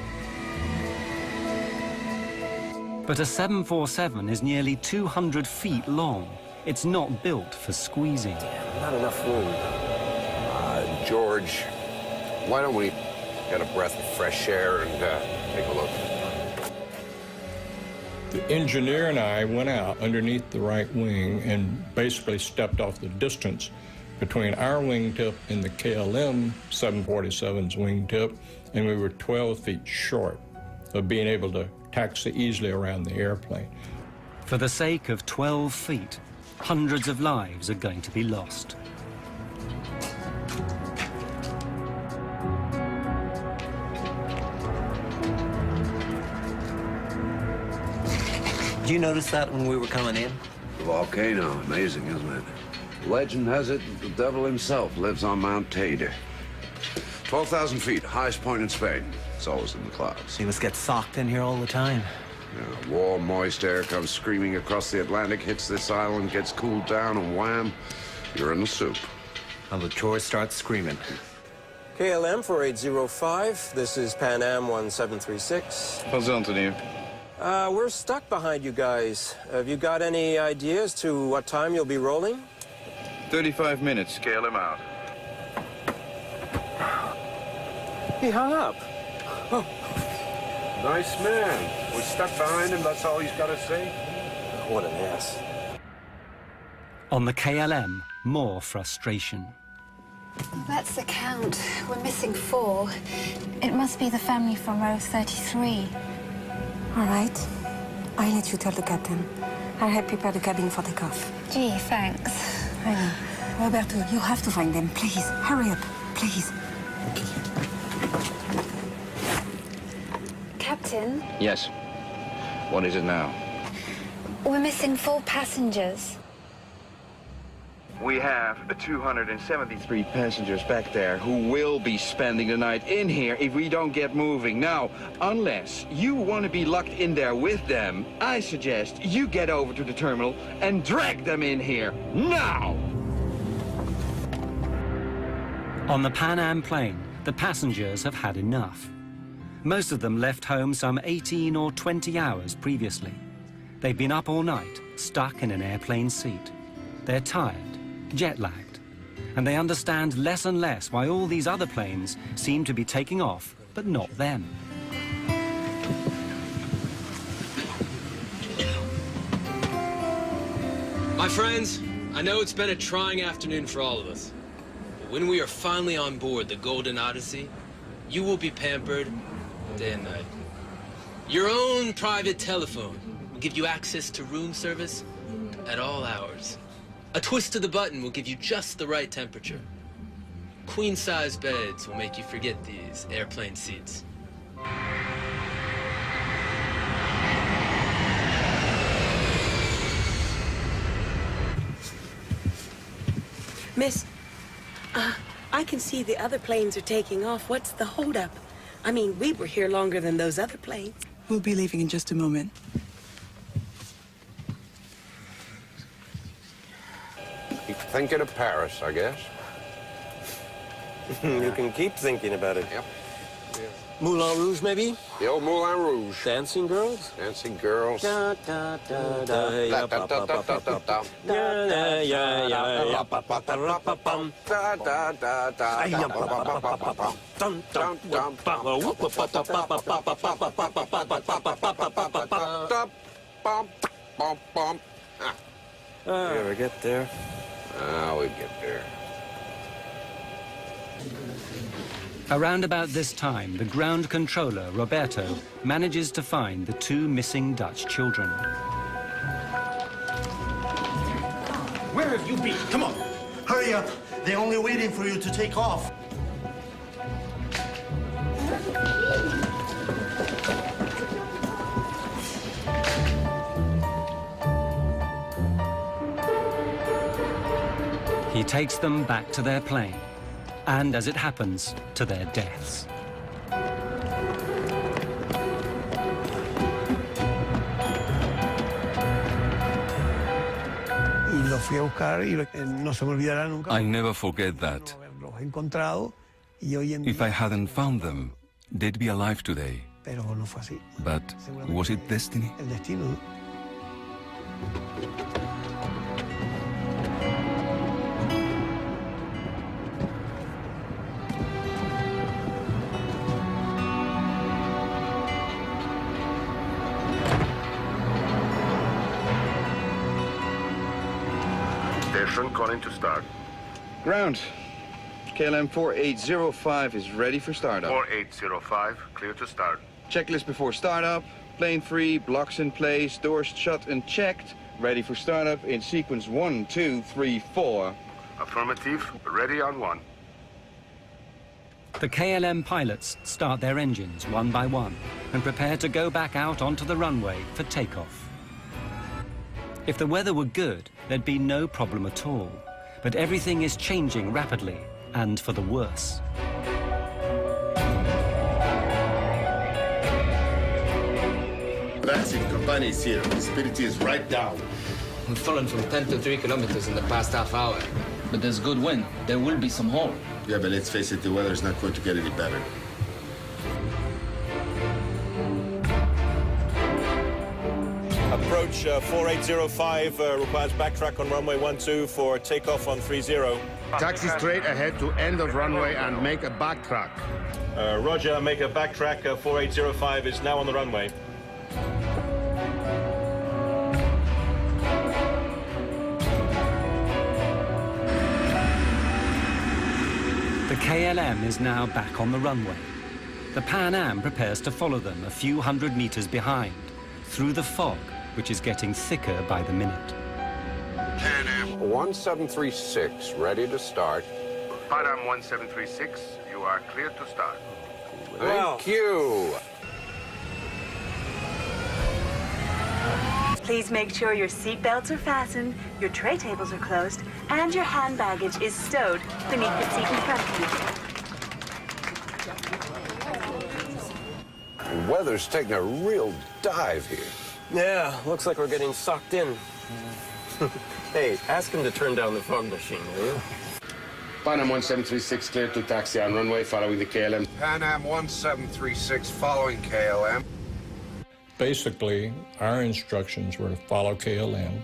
But a 747 is nearly 200 feet long. It's not built for squeezing. Damn, not enough room. George, why don't we get a breath of fresh air and take a look? The engineer and I went out underneath the right wing and basically stepped off the distance between our wingtip and the KLM 747's wingtip, and we were 12 feet short of being able to taxi easily around the airplane. For the sake of 12 feet, hundreds of lives are going to be lost. Did you notice that when we were coming in? The volcano, amazing, isn't it? Legend has it the devil himself lives on Mount Teide. 12,000 feet, highest point in Spain. It's always in the clouds. He must get socked in here all the time. Yeah, warm, moist air comes screaming across the Atlantic, hits this island, gets cooled down, and wham, you're in the soup. And the tourists start screaming. KLM 4805, this is Pan Am 1736. How's Anthony? We're stuck behind you guys. Have you got any idea as to what time you'll be rolling? 35 minutes, KLM out. He hung up. Oh. Nice man. We're stuck behind him, that's all he's got to say. What an ass. On the KLM, more frustration. That's the count. We're missing 4. It must be the family from row 33. All right. I'll let you tell the captain. I'll help prepare the cabin for takeoff. Gee, thanks. I know. Roberto, you have to find them. Please, hurry up. Please. Captain, Yes. What is it now? we're missing 4 passengers. We have 273 passengers back there who will be spending the night in here if we don't get moving. Now, unless you want to be locked in there with them, I suggest you get over to the terminal and drag them in here now! On the Pan Am plane, the passengers have had enough. Most of them left home some 18 or 20 hours previously. They've been up all night, stuck in an airplane seat. They're tired, jet-lagged, and they understand less and less why all these other planes seem to be taking off, but not them. My friends, I know it's been a trying afternoon for all of us. But when we are finally on board the Golden Odyssey, you will be pampered day and night. Your own private telephone will give you access to room service at all hours. A twist of the button will give you just the right temperature. Queen-size beds will make you forget these airplane seats. Miss, I can see the other planes are taking off. What's the holdup? I mean, we were here longer than those other planes. We'll be leaving in just a moment. Keep thinking of Paris, I guess. You can keep thinking about it. Yep. Moulin Rouge, maybe? The old Moulin Rouge. Dancing girls? Dancing girls. Da, da, da, da, ya, pa, pa, pa, pa, pa, pa. Ya, ya, ya, ya, pa, pa, pa, ra, pa, pam. Da, da, da, da, Ay, ya, da, pa, pa, pa, pa, pa, pa. Dum, dum, dum, pa, pa, whoop, pa, pa, pa, pa, pa, pa, pa, pa, pa, pa, pa, pa, pa, pa, pa, pa, pa, pa. Bum, bum, bum. You ever get there? We get there. Around about this time, the ground controller, Roberto, manages to find the two missing Dutch children. Where have you been? Come on. Hurry up. They're only waiting for you to take off. He takes them back to their plane, and as it happens, to their deaths. I never forget that. If I hadn't found them, they'd be alive today. But was it destiny? Station calling to start. Ground. KLM 4805 is ready for startup. 4805, clear to start. Checklist before startup. Plane free, blocks in place, doors shut and checked. Ready for startup in sequence 1, 2, 3, 4. Affirmative, ready on 1. The KLM pilots start their engines one by one and prepare to go back out onto the runway for takeoff. If the weather were good, there'd be no problem at all. But everything is changing rapidly, and for the worse. Vaccine company is here. Visibility is right down. We've fallen from 10 to 3 kilometers in the past half hour. But there's good wind. There will be some hole. Yeah, but let's face it, the weather's not going to get any better. Approach 4805 requires backtrack on runway 12 for takeoff on 30. Taxi straight ahead to end of runway and make a backtrack. Roger, make a backtrack. 4805 is now on the runway. The KLM is now back on the runway. The Pan Am prepares to follow them a few hundred meters behind, through the fog, which is getting thicker by the minute. Pan Am 1736, ready to start. Pan Am 1736, you are clear to start. Thank you. Please make sure your seat belts are fastened, your tray tables are closed, and your hand baggage is stowed beneath the seat in front of you. The weather's taking a real dive here. Yeah, looks like we're getting sucked in. Hey, ask him to turn down the fog machine, will you? Pan Am 1736 clear to taxi on runway following the KLM. Pan Am 1736 following KLM. Basically, our instructions were to follow KLM,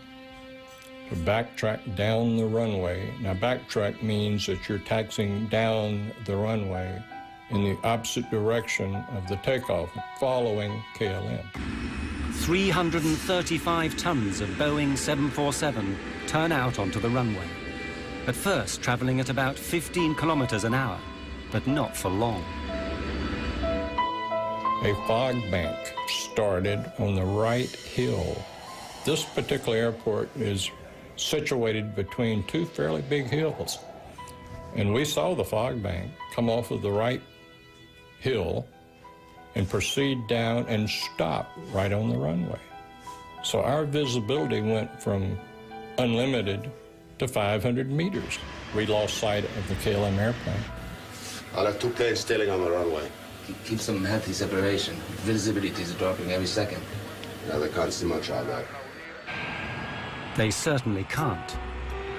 to backtrack down the runway. Now, backtrack means that you're taxiing down the runway in the opposite direction of the takeoff, following KLM. 335 tons of Boeing 747 turn out onto the runway. At first, traveling at about 15 kilometers an hour, but not for long. A fog bank started on the right hill. This particular airport is situated between two fairly big hills. And we saw the fog bank come off of the right hill and proceed down and stop right on the runway. So our visibility went from unlimited to 500 meters. We lost sight of the KLM airplane. I'll have 2 planes tailing on the runway. Keep some healthy separation. Visibility is dropping every second. Yeah, they can't see much out there. They certainly can't.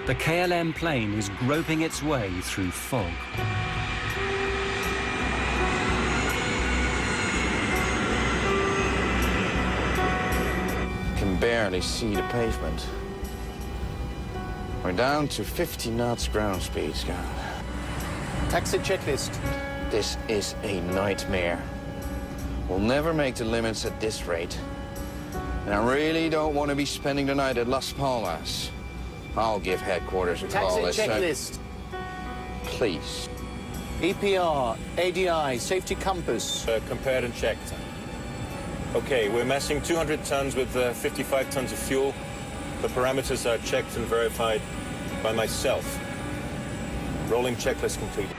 The KLM plane is groping its way through fog. Can barely see the pavement. We're down to 50 knots ground speed, Scott. Taxi checklist. This is a nightmare. We'll never make the limits at this rate. And I really don't want to be spending the night at Las Palmas. I'll give headquarters a call. Taxi checklist. Please. EPR, ADI, safety compass. Compared and checked. Okay, we're massing 200 tons with 55 tons of fuel. The parameters are checked and verified by myself. Rolling checklist completed.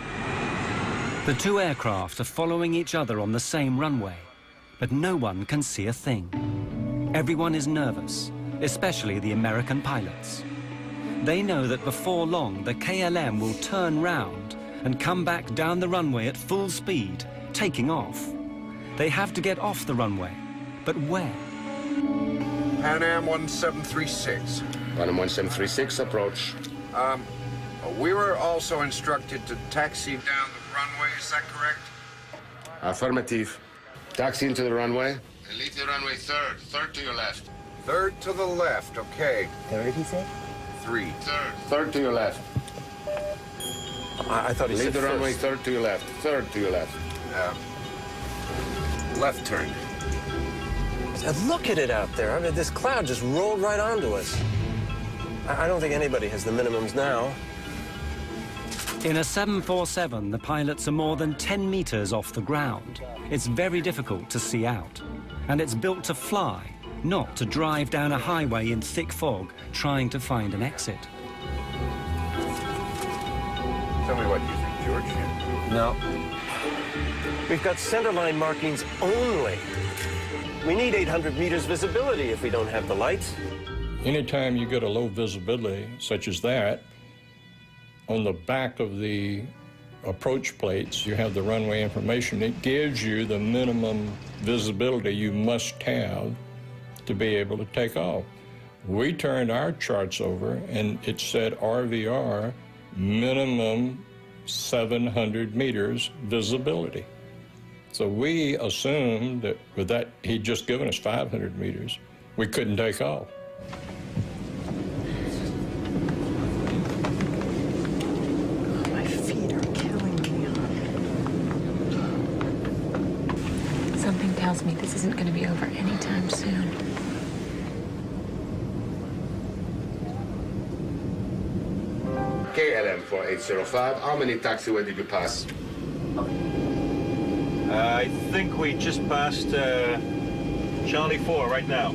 The two aircraft are following each other on the same runway, but no one can see a thing. Everyone is nervous, especially the American pilots. They know that before long, the KLM will turn round and come back down the runway at full speed, taking off. They have to get off the runway, but where? Pan Am 1736. Pan Am 1736, approach. We were also instructed to taxi down the runway, is that correct? Affirmative. Taxi into the runway. And leave the runway third. Third to your left. Third to the left, okay. Third, he said? 3. Third to your left. I thought he said leave the first. runway third to your left. Third to your left. Left turn. Look at it out there. I mean, this cloud just rolled right onto us. I don't think anybody has the minimums now. In a 747, the pilots are more than 10 meters off the ground. It's very difficult to see out. And it's built to fly, not to drive down a highway in thick fog, trying to find an exit. Tell me what you think, George. No. We've got centerline markings only. We need 800 meters visibility if we don't have the lights. Anytime you get a low visibility, such as that, on the back of the approach plates, you have the runway information. It gives you the minimum visibility you must have to be able to take off. We turned our charts over, and it said RVR, minimum 700 meters visibility. So we assumed that with that, he'd just given us 500 meters. We couldn't take off. My feet are killing me. Something tells me this isn't going to be over anytime soon. KLM 4805, how many taxiway did you pass? I think we just passed Charlie 4 right now.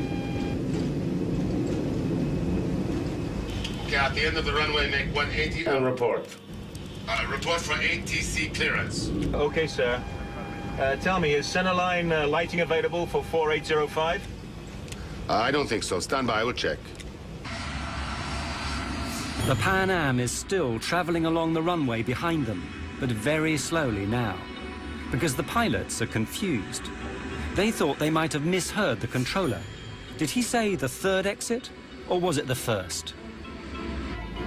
Okay, at the end of the runway, make 180 and report. Report for ATC clearance. Okay, sir. Tell me, is centerline lighting available for 4805? I don't think so. Stand by, I will check. The Pan Am is still traveling along the runway behind them, but very slowly now, because the pilots are confused. They thought they might have misheard the controller. Did he say the third exit, or was it the first?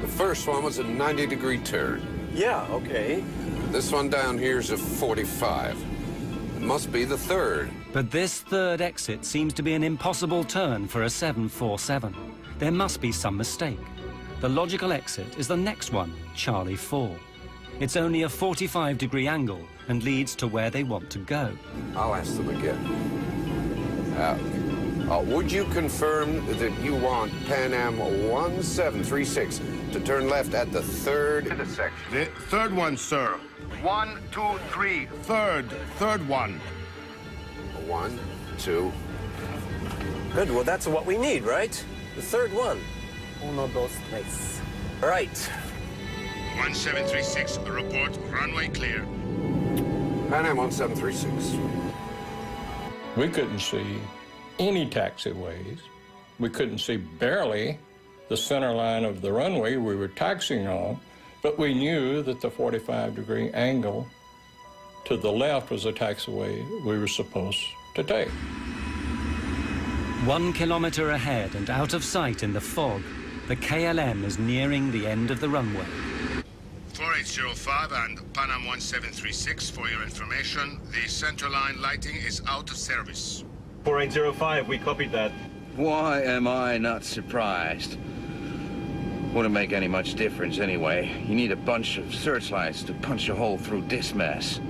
The first one was a 90-degree turn. Yeah, okay. This one down here is a 45. It must be the third. But this third exit seems to be an impossible turn for a 747. There must be some mistake. The logical exit is the next one, Charlie 4. It's only a 45-degree angle and leads to where they want to go. I'll ask them again. Would you confirm that you want Pan Am 1736 to turn left at the third intersection? The third one, sir. 1, 2, 3. Third one. 1, 2. Good, well, that's what we need, right? The third one. Uno, dos, tres. All right. 1736, report, runway clear. Pan Am 1736. We couldn't see any taxiways. We couldn't see barely the center line of the runway we were taxiing on, but we knew that the 45-degree angle to the left was the taxiway we were supposed to take. 1 kilometer ahead and out of sight in the fog, the KLM is nearing the end of the runway. 4805 and Pan Am 1736, for your information, the center line lighting is out of service. 4805, we copied that. Why am I not surprised? Wouldn't make any much difference anyway. You need a bunch of searchlights to punch a hole through this mess.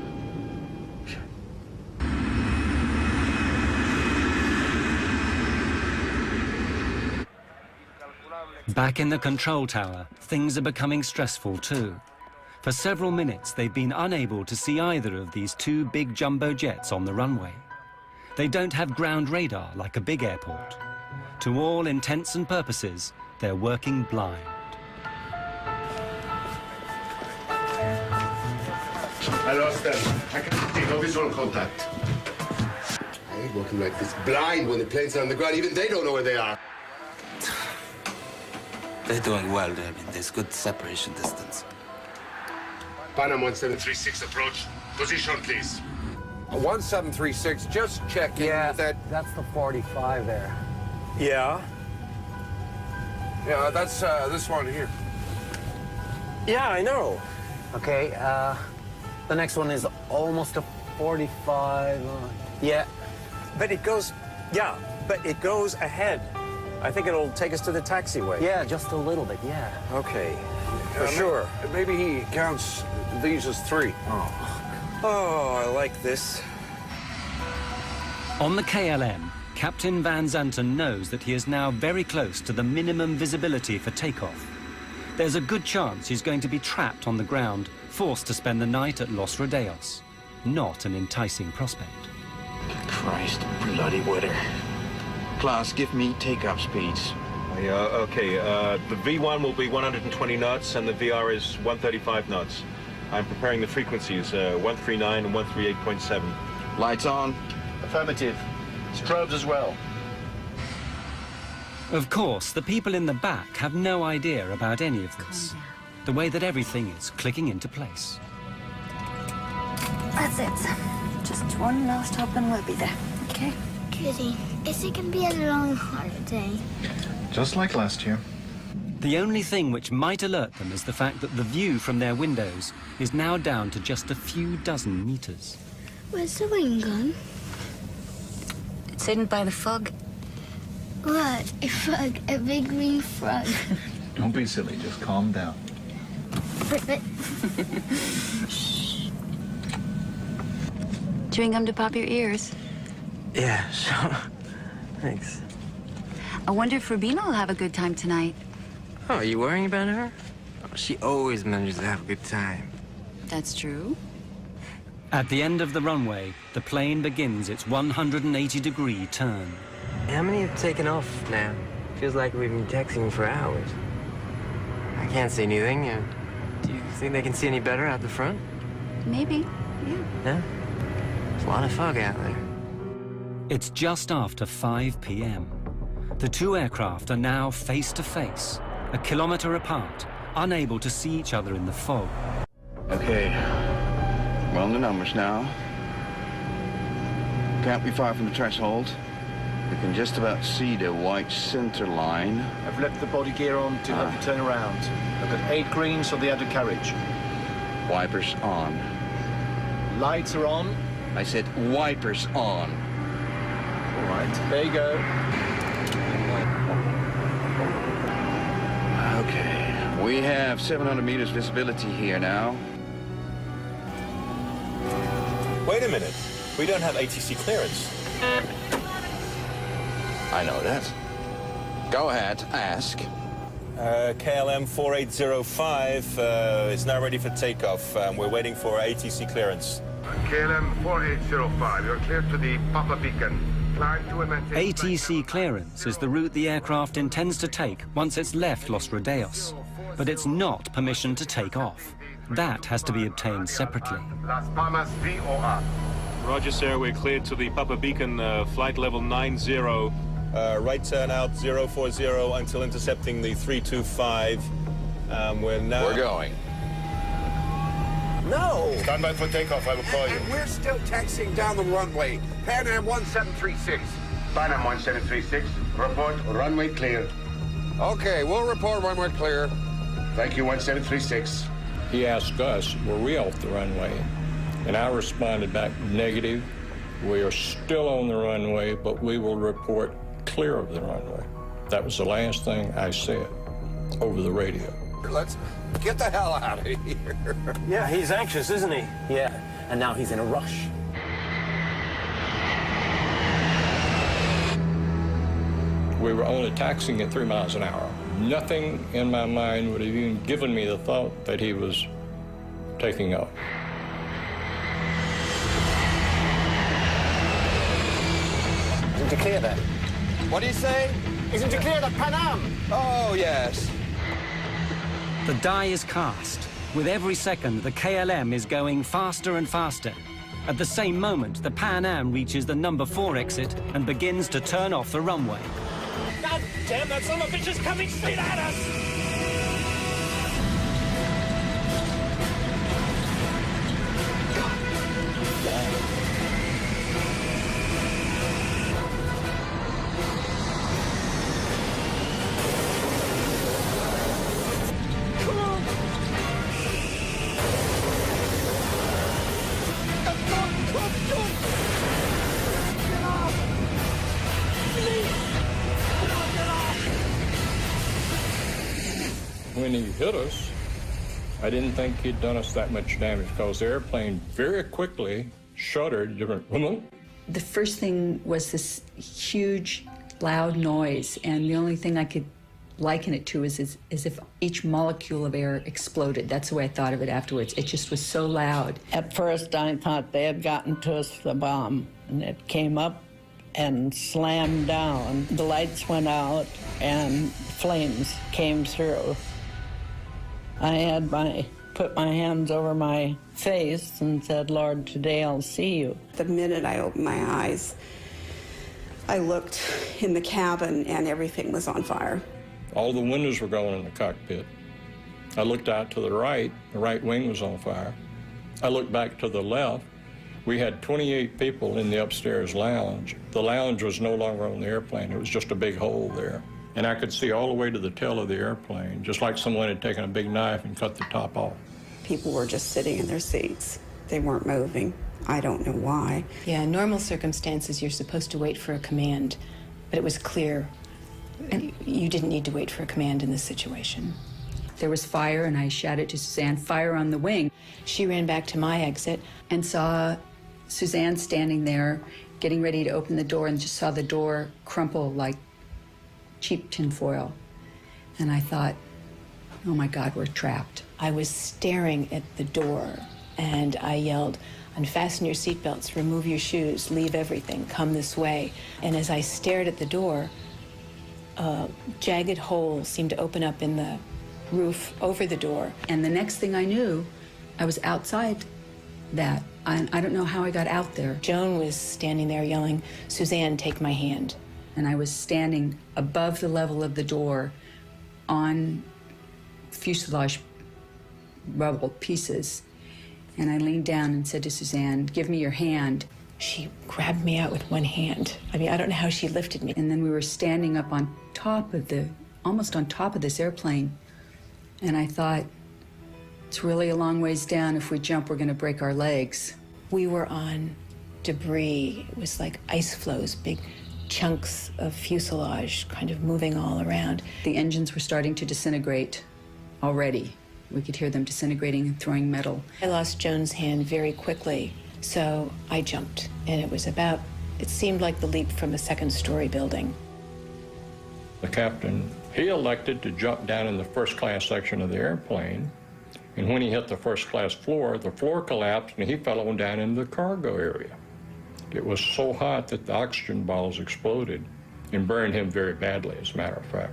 Back in the control tower, things are becoming stressful too. For several minutes, they've been unable to see either of these two big jumbo jets on the runway. They don't have ground radar like a big airport. To all intents and purposes, they're working blind. I lost them. I can't see no visual contact. I hate working like this, blind when the planes are on the ground. Even they don't know where they are. They're doing well. I mean, there's good separation distance. Pan Am 1736 approach. Position, please. 1736, just checking that... That's the 45 there. Yeah? Yeah, that's this one here. Yeah, I know. Okay, the next one is almost a 45. Yeah, but it goes, but it goes ahead. I think it'll take us to the taxiway. Yeah, just a little bit, yeah. Okay, for sure. Maybe he counts these as 3. Oh, I like this. On the KLM, Captain Van Zanten knows that he is now very close to the minimum visibility for takeoff. There's a good chance he's going to be trapped on the ground, forced to spend the night at Los Rodeos. Not an enticing prospect. Christ, bloody weather. Class, give me take-off speeds. Yeah, okay, the V1 will be 120 knots and the VR is 135 knots. I'm preparing the frequencies, 139 and 138.7. Lights on. Affirmative. Strobes as well. Of course, the people in the back have no idea about any of this. The way that everything is clicking into place. That's it. Just one last hop and we'll be there, okay? Goody. Is it going to be a long holiday? Just like last year. The only thing which might alert them is the fact that the view from their windows is now down to just a few dozen meters. Where's the wing gone? It's hidden by the fog. What? A frog? A big green frog? Don't be silly, just calm down. Chewing gum to pop your ears? Yeah, sure. Thanks. I wonder if Rubina will have a good time tonight. Oh, are you worrying about her? Oh, she always manages to have a good time. That's true. At the end of the runway, the plane begins its 180-degree turn. How many have taken off now? Feels like we've been taxiing for hours. I can't see anything. Do you think they can see any better out the front? Maybe, yeah. No? There's a lot of fog out there. It's just after 5 p.m. The two aircraft are now face to face, a kilometer apart, unable to see each other in the fog. Okay, we're on the numbers now. Can't be far from the threshold. We can just about see the white center line. I've left the body gear on to have you turn around. I've got 8 greens for the undercarriage. Wipers on. Lights are on. I said wipers on. All right, there you go. Okay, we have 700 meters visibility here now. Wait a minute. We don't have ATC clearance. I know that. Go ahead, ask. KLM 4805 is now ready for takeoff. We're waiting for ATC clearance. KLM 4805, you're clear to the Papa Beacon. Climb to and maintain... ATC clearance is the route the aircraft intends to take once it's left Los Rodeos. But it's not permission to take off. That has to be obtained separately. Las Palmas VOR. Roger, sir. We're cleared to the Papa Beacon, flight level 90. Right turn out 040 until intercepting the 325. We're going. No! Stand by for takeoff, I will call you. And we're still taxiing down the runway. Pan Am 1736. Pan Am 1736, report runway clear. Okay, we'll report when we're clear. Thank you, 1736. He asked us, were we off the runway? And I responded back, negative. We are still on the runway, but we will report clear of the runway. That was the last thing I said over the radio. Let's get the hell out of here. Yeah, he's anxious, isn't he? Yeah, and now he's in a rush. We were only taxiing at 3 miles an hour. Nothing in my mind would have even given me the thought that he was taking off. Isn't it clear then? What do you say? Isn't it clear that Pan Am? Oh, yes. The die is cast. With every second, the KLM is going faster and faster. At the same moment, the Pan Am reaches the number 4 exit and begins to turn off the runway. God damn, that son of a bitch is coming straight at us! When he hit us, I didn't think he'd done us that much damage because the airplane very quickly shuddered. The first thing was this huge, loud noise, and the only thing I could liken it to is as if each molecule of air exploded. That's the way I thought of it afterwards. It just was so loud. At first, I thought they had gotten to us the bomb, and it came up and slammed down. The lights went out, and flames came through. I had put my hands over my face and said, Lord, today I'll see you. The minute I opened my eyes, I looked in the cabin and everything was on fire. All the windows were going in the cockpit. I looked out to the right wing was on fire. I looked back to the left. We had 28 people in the upstairs lounge. The lounge was no longer on the airplane. It was just a big hole there. And I could see all the way to the tail of the airplane, just like someone had taken a big knife and cut the top off. People were just sitting in their seats. They weren't moving. I don't know why. Yeah, in normal circumstances, you're supposed to wait for a command, but it was clear you didn't need to wait for a command in this situation. There was fire, and I shouted to Suzanne, fire on the wing. She ran back to my exit and saw Suzanne standing there, getting ready to open the door, and just saw the door crumple like cheap tinfoil. And I thought, oh my God, we're trapped. I was staring at the door, and I yelled, unfasten your seatbelts, remove your shoes, leave everything, come this way. And as I stared at the door, a jagged hole seemed to open up in the roof over the door. And the next thing I knew, I was outside that. I don't know how I got out there. Joan was standing there yelling, Suzanne, take my hand. And I was standing above the level of the door on fuselage rubble pieces. And I leaned down and said to Suzanne, give me your hand. She grabbed me out with one hand. I mean, I don't know how she lifted me. And then we were standing up on top of almost on top of this airplane. And I thought, it's really a long ways down. If we jump, we're gonna break our legs. We were on debris. It was like ice flows, big chunks of fuselage kind of moving all around. The engines were starting to disintegrate already. We could hear them disintegrating and throwing metal. I lost Joan's hand very quickly, so I jumped. And it seemed like the leap from a second-story building. The captain, he elected to jump down in the first-class section of the airplane. And when he hit the first-class floor, the floor collapsed and he fell on down into the cargo area. It was so hot that the oxygen bottles exploded and burned him very badly, as a matter of fact.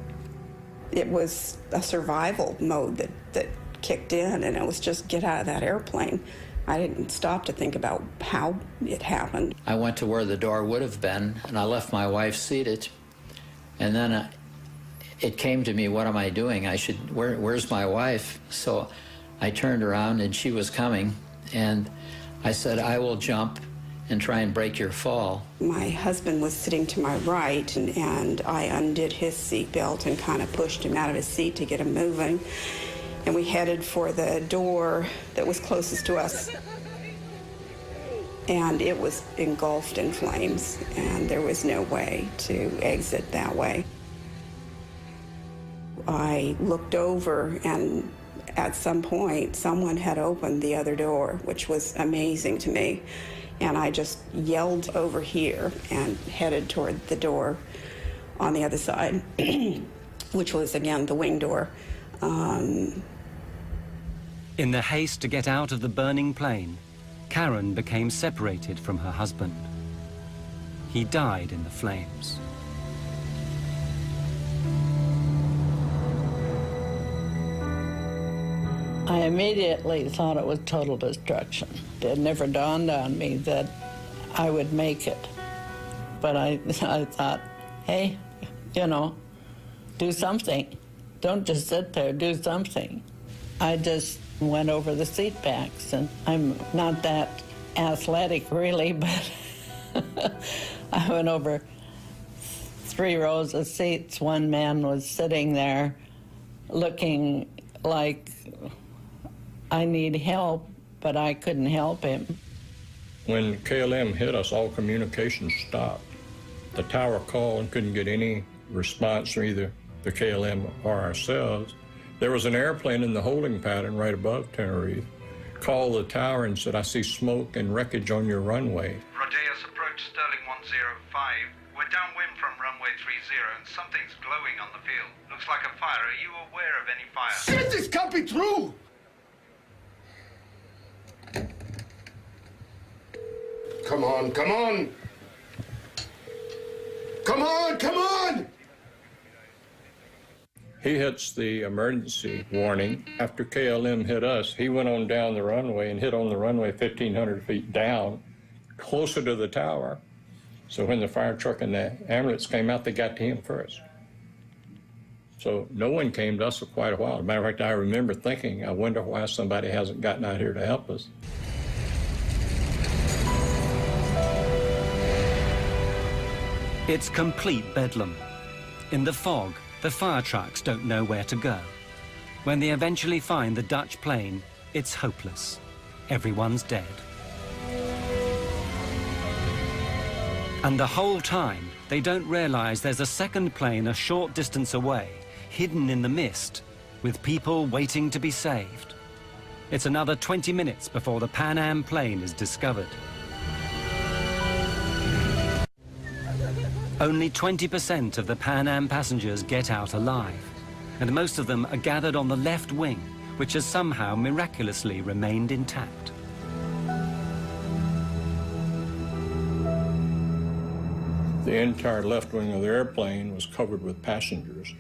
It was a survival mode that kicked in, and it was just get out of that airplane. I didn't stop to think about how it happened. I went to where the door would have been, and I left my wife seated. And then it came to me, what am I doing? Where's my wife? So I turned around and she was coming, and I said, I will jump and try and break your fall. My husband was sitting to my right, and I undid his seatbelt and kind of pushed him out of his seat to get him moving. And we headed for the door that was closest to us. And it was engulfed in flames, and there was no way to exit that way. I looked over, and at some point, someone had opened the other door, which was amazing to me. And I just yelled over here and headed toward the door on the other side, which was, again, the wing door. In the haste to get out of the burning plane, Karen became separated from her husband. He died in the flames. I immediately thought it was total destruction. It never dawned on me that I would make it. But I thought, hey, you know, do something. Don't just sit there, do something. I just went over the seat backs, and I'm not that athletic really, but I went over 3 rows of seats. One man was sitting there looking like I need help, but I couldn't help him. When KLM hit us, all communication stopped. The tower called and couldn't get any response from either the KLM or ourselves. There was an airplane in the holding pattern right above Tenerife. Called the tower and said, I see smoke and wreckage on your runway. Rodeo's approach Sterling 105. We're downwind from runway 30 and something's glowing on the field. Looks like a fire. Are you aware of any fire? Shit, this can't be true! Come on, come on! Come on, come on! He hits the emergency warning. After KLM hit us, he went on down the runway and hit on the runway 1,500 feet down, closer to the tower. So when the fire truck and the ambulance came out, they got to him first. So no one came to us for quite a while. As a matter of fact, I remember thinking, I wonder why somebody hasn't gotten out here to help us. It's complete bedlam. In the fog, the fire trucks don't know where to go. When they eventually find the Dutch plane, it's hopeless. Everyone's dead. And the whole time, they don't realize there's a second plane a short distance away, hidden in the mist, with people waiting to be saved. It's another 20 minutes before the Pan Am plane is discovered. Only 20% of the Pan Am passengers get out alive, and most of them are gathered on the left wing, which has somehow miraculously remained intact. The entire left wing of the airplane was covered with passengers.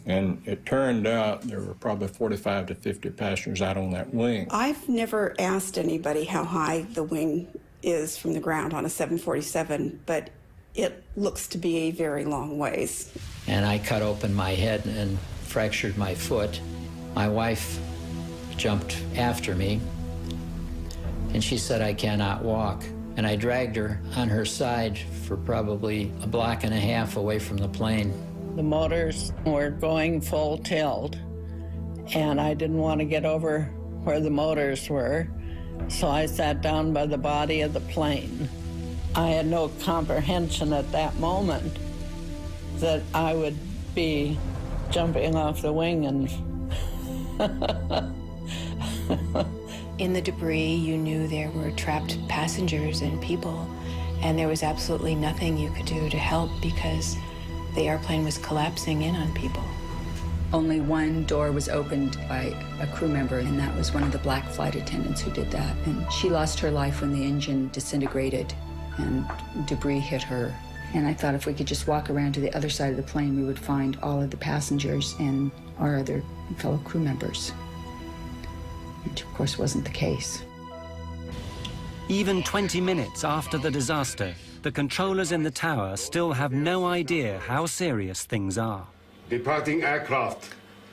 And it turned out there were probably 45 to 50 passengers out on that wing. I've never asked anybody how high the wing is from the ground on a 747, but it looks to be a very long ways. And I cut open my head and fractured my foot. My wife jumped after me, and she said, I cannot walk. And I dragged her on her side for probably a block and a half away from the plane. The motors were going full tilt, and I didn't want to get over where the motors were, so I sat down by the body of the plane. I had no comprehension at that moment that I would be jumping off the wing and... In the debris, you knew there were trapped passengers and people, and there was absolutely nothing you could do to help because the airplane was collapsing in on people. Only one door was opened by a crew member, and that was one of the black flight attendants who did that. And she lost her life when the engine disintegrated and debris hit her. And I thought if we could just walk around to the other side of the plane, we would find all of the passengers and our other fellow crew members. Which, of course, wasn't the case. Even 20 minutes after the disaster, the controllers in the tower still have no idea how serious things are. Departing aircraft.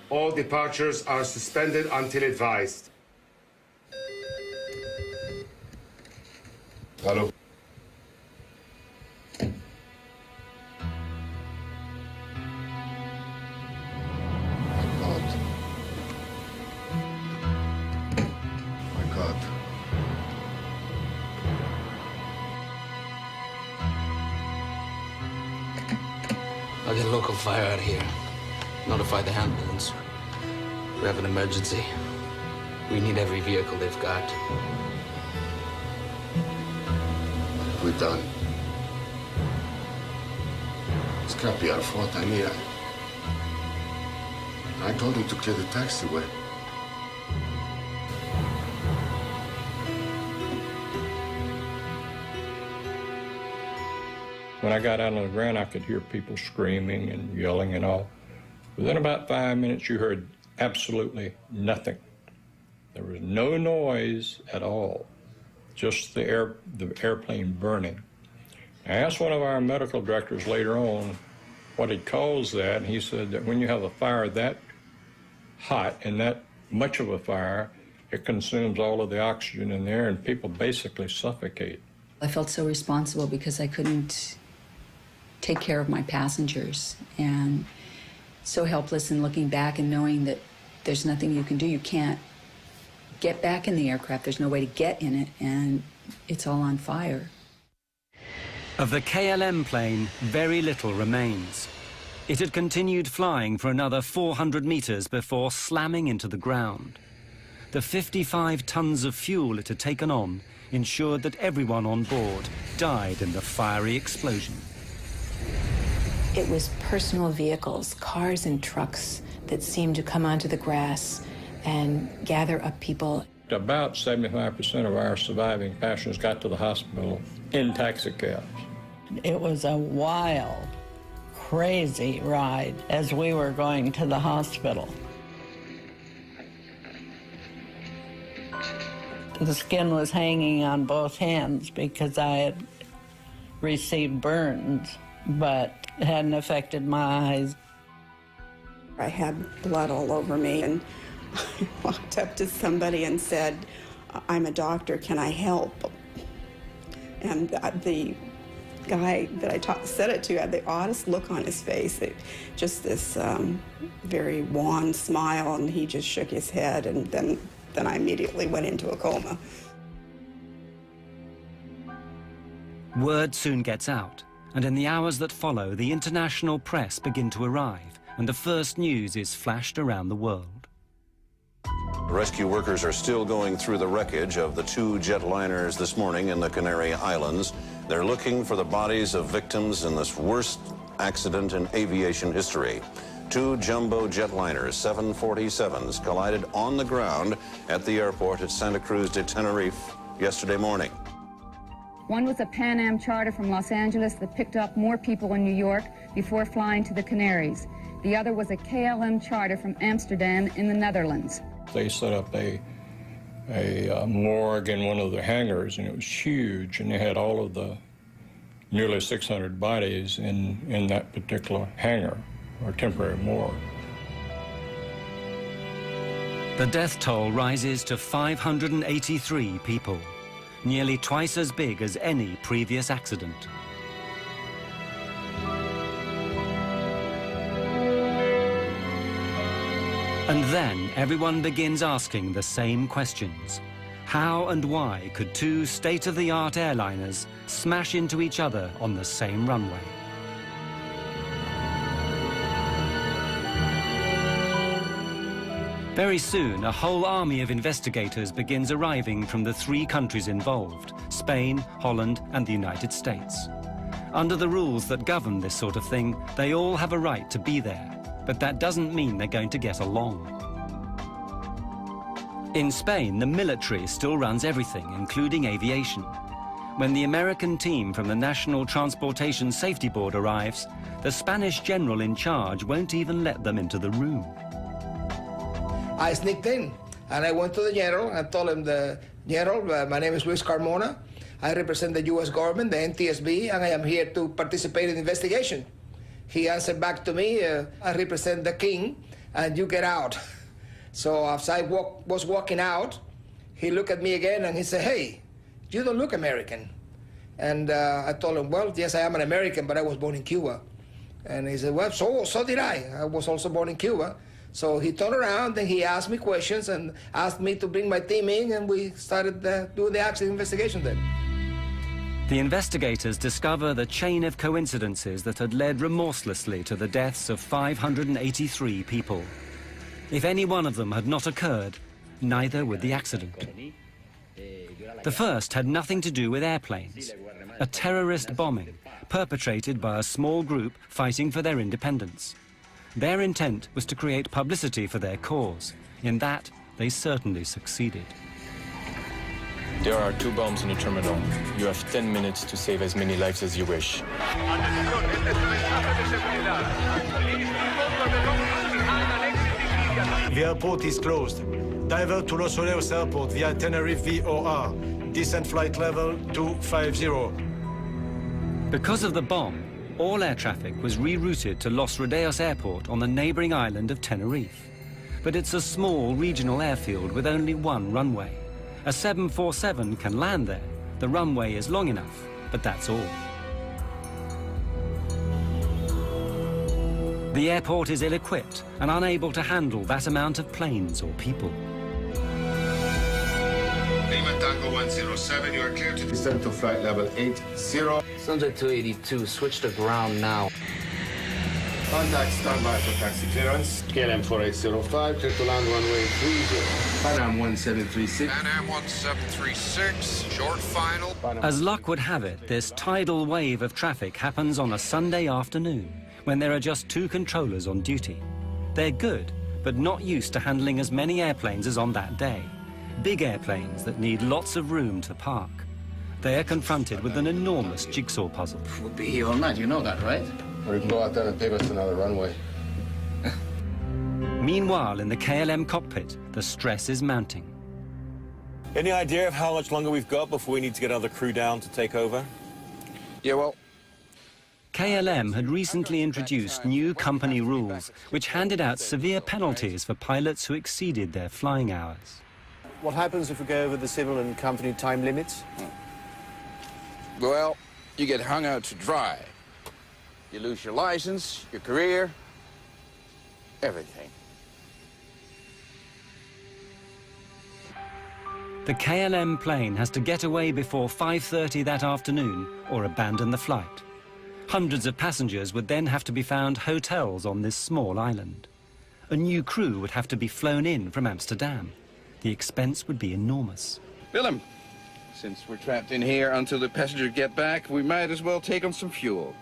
All departures are suspended until advised. Hello. I'll get a local fire out here. Notify the ambulance. We have an emergency. We need every vehicle they've got. We're done. This can't be our fault, I mean, I told him to clear the taxiway. When I got out on the ground, I could hear people screaming and yelling and all. Within about 5 minutes, you heard absolutely nothing. There was no noise at all, just the airplane burning. I asked one of our medical directors later on what he calls that, and he said that when you have a fire that hot and that much of a fire, it consumes all of the oxygen in there, and people basically suffocate. I felt so responsible because I couldn't take care of my passengers, and so helpless in looking back and knowing that there's nothing you can do. You can't get back in the aircraft. There's no way to get in it, and it's all on fire. Of the KLM plane, very little remains. It had continued flying for another 400 meters before slamming into the ground. The 55 tons of fuel it had taken on ensured that everyone on board died in the fiery explosion. It was personal vehicles, cars and trucks that seemed to come onto the grass and gather up people. About 75% of our surviving passengers got to the hospital in taxicabs. It was a wild, crazy ride as we were going to the hospital. The skin was hanging on both hands because I had received burns, but it hadn't affected my eyes. I had blood all over me, and I walked up to somebody and said, "I'm a doctor, can I help?" And the guy that I said it to had the oddest look on his face, just this very wan smile, and he just shook his head, and then I immediately went into a coma. Word soon gets out, and in the hours that follow, the international press begin to arrive, and the first news is flashed around the world. Rescue workers are still going through the wreckage of the 2 jetliners this morning in the Canary Islands. They're looking for the bodies of victims in this worst accident in aviation history. 2 jumbo jetliners, 747s, collided on the ground at the airport at Santa Cruz de Tenerife yesterday morning. One was a Pan Am charter from Los Angeles that picked up more people in New York before flying to the Canaries. The other was a KLM charter from Amsterdam in the Netherlands. They set up a morgue in one of the hangars, and it was huge, and they had all of the nearly 600 bodies in that particular hangar, or temporary morgue. The death toll rises to 583 people, nearly twice as big as any previous accident. And then everyone begins asking the same questions. How and why could 2 state-of-the-art airliners smash into each other on the same runway? Very soon, a whole army of investigators begins arriving from the 3 countries involved, Spain, Holland, and the United States. Under the rules that govern this sort of thing, they all have a right to be there, but that doesn't mean they're going to get along. In Spain, the military still runs everything, including aviation. When the American team from the National Transportation Safety Board arrives, the Spanish general in charge won't even let them into the room. I sneaked in, and I went to the general and told him, "The general, my name is Luis Carmona. I represent the U.S. government, the NTSB, and I am here to participate in the investigation. He answered back to me, I represent the king, and you get out. So as I was walking out, he looked at me again and he said, hey, you don't look American. And I told him, well, yes, I am an American, but I was born in Cuba. And he said, well, so did I. I was also born in Cuba. So he turned around and he asked me questions and asked me to bring my team in, and we started doing the accident investigation then. The investigators discover the chain of coincidences that had led remorselessly to the deaths of 583 people. If any one of them had not occurred, neither would the accident. The first had nothing to do with airplanes, a terrorist bombing perpetrated by a small group fighting for their independence. Their intent was to create publicity for their cause. In that, they certainly succeeded. There are 2 bombs in the terminal. You have 10 minutes to save as many lives as you wish. The airport is closed. Divert to Los Olivos Airport via Tenerife VOR. Descent flight level 250. Because of the bomb, all air traffic was rerouted to Los Rodeos Airport on the neighboring island of Tenerife. But it's a small regional airfield with only one runway. A 747 can land there. The runway is long enough, but that's all. The airport is ill-equipped and unable to handle that amount of planes or people. Lima Tango 107, you are clear to descend to flight level 80. Subject 282, switch to ground now. Contact standby for taxi clearance. KLM 4805, clear to land runway 30. Pan Am 1736. Pan Am 1736, short final. As luck would have it, this tidal wave of traffic happens on a Sunday afternoon, when there are just 2 controllers on duty. They're good, but not used to handling as many airplanes as on that day. Big airplanes that need lots of room to park. They are confronted with an enormous jigsaw puzzle. We'll be here all night, you know that, right? Or you can go out there and pave us another runway. Meanwhile, in the KLM cockpit, the stress is mounting. Any idea of how much longer we've got before we need to get other crew down to take over? Yeah, well, KLM had recently introduced new company rules which handed out severe penalties for pilots who exceeded their flying hours. What happens if we go over the civil and company time limits? well, you get hung out to dry. You lose your license, your career, everything. The KLM plane has to get away before 5:30 that afternoon or abandon the flight. Hundreds of passengers would then have to be found hotels on this small island. A new crew would have to be flown in from Amsterdam. The expense would be enormous. Willem, since we're trapped in here until the passengers get back, we might as well take on some fuel.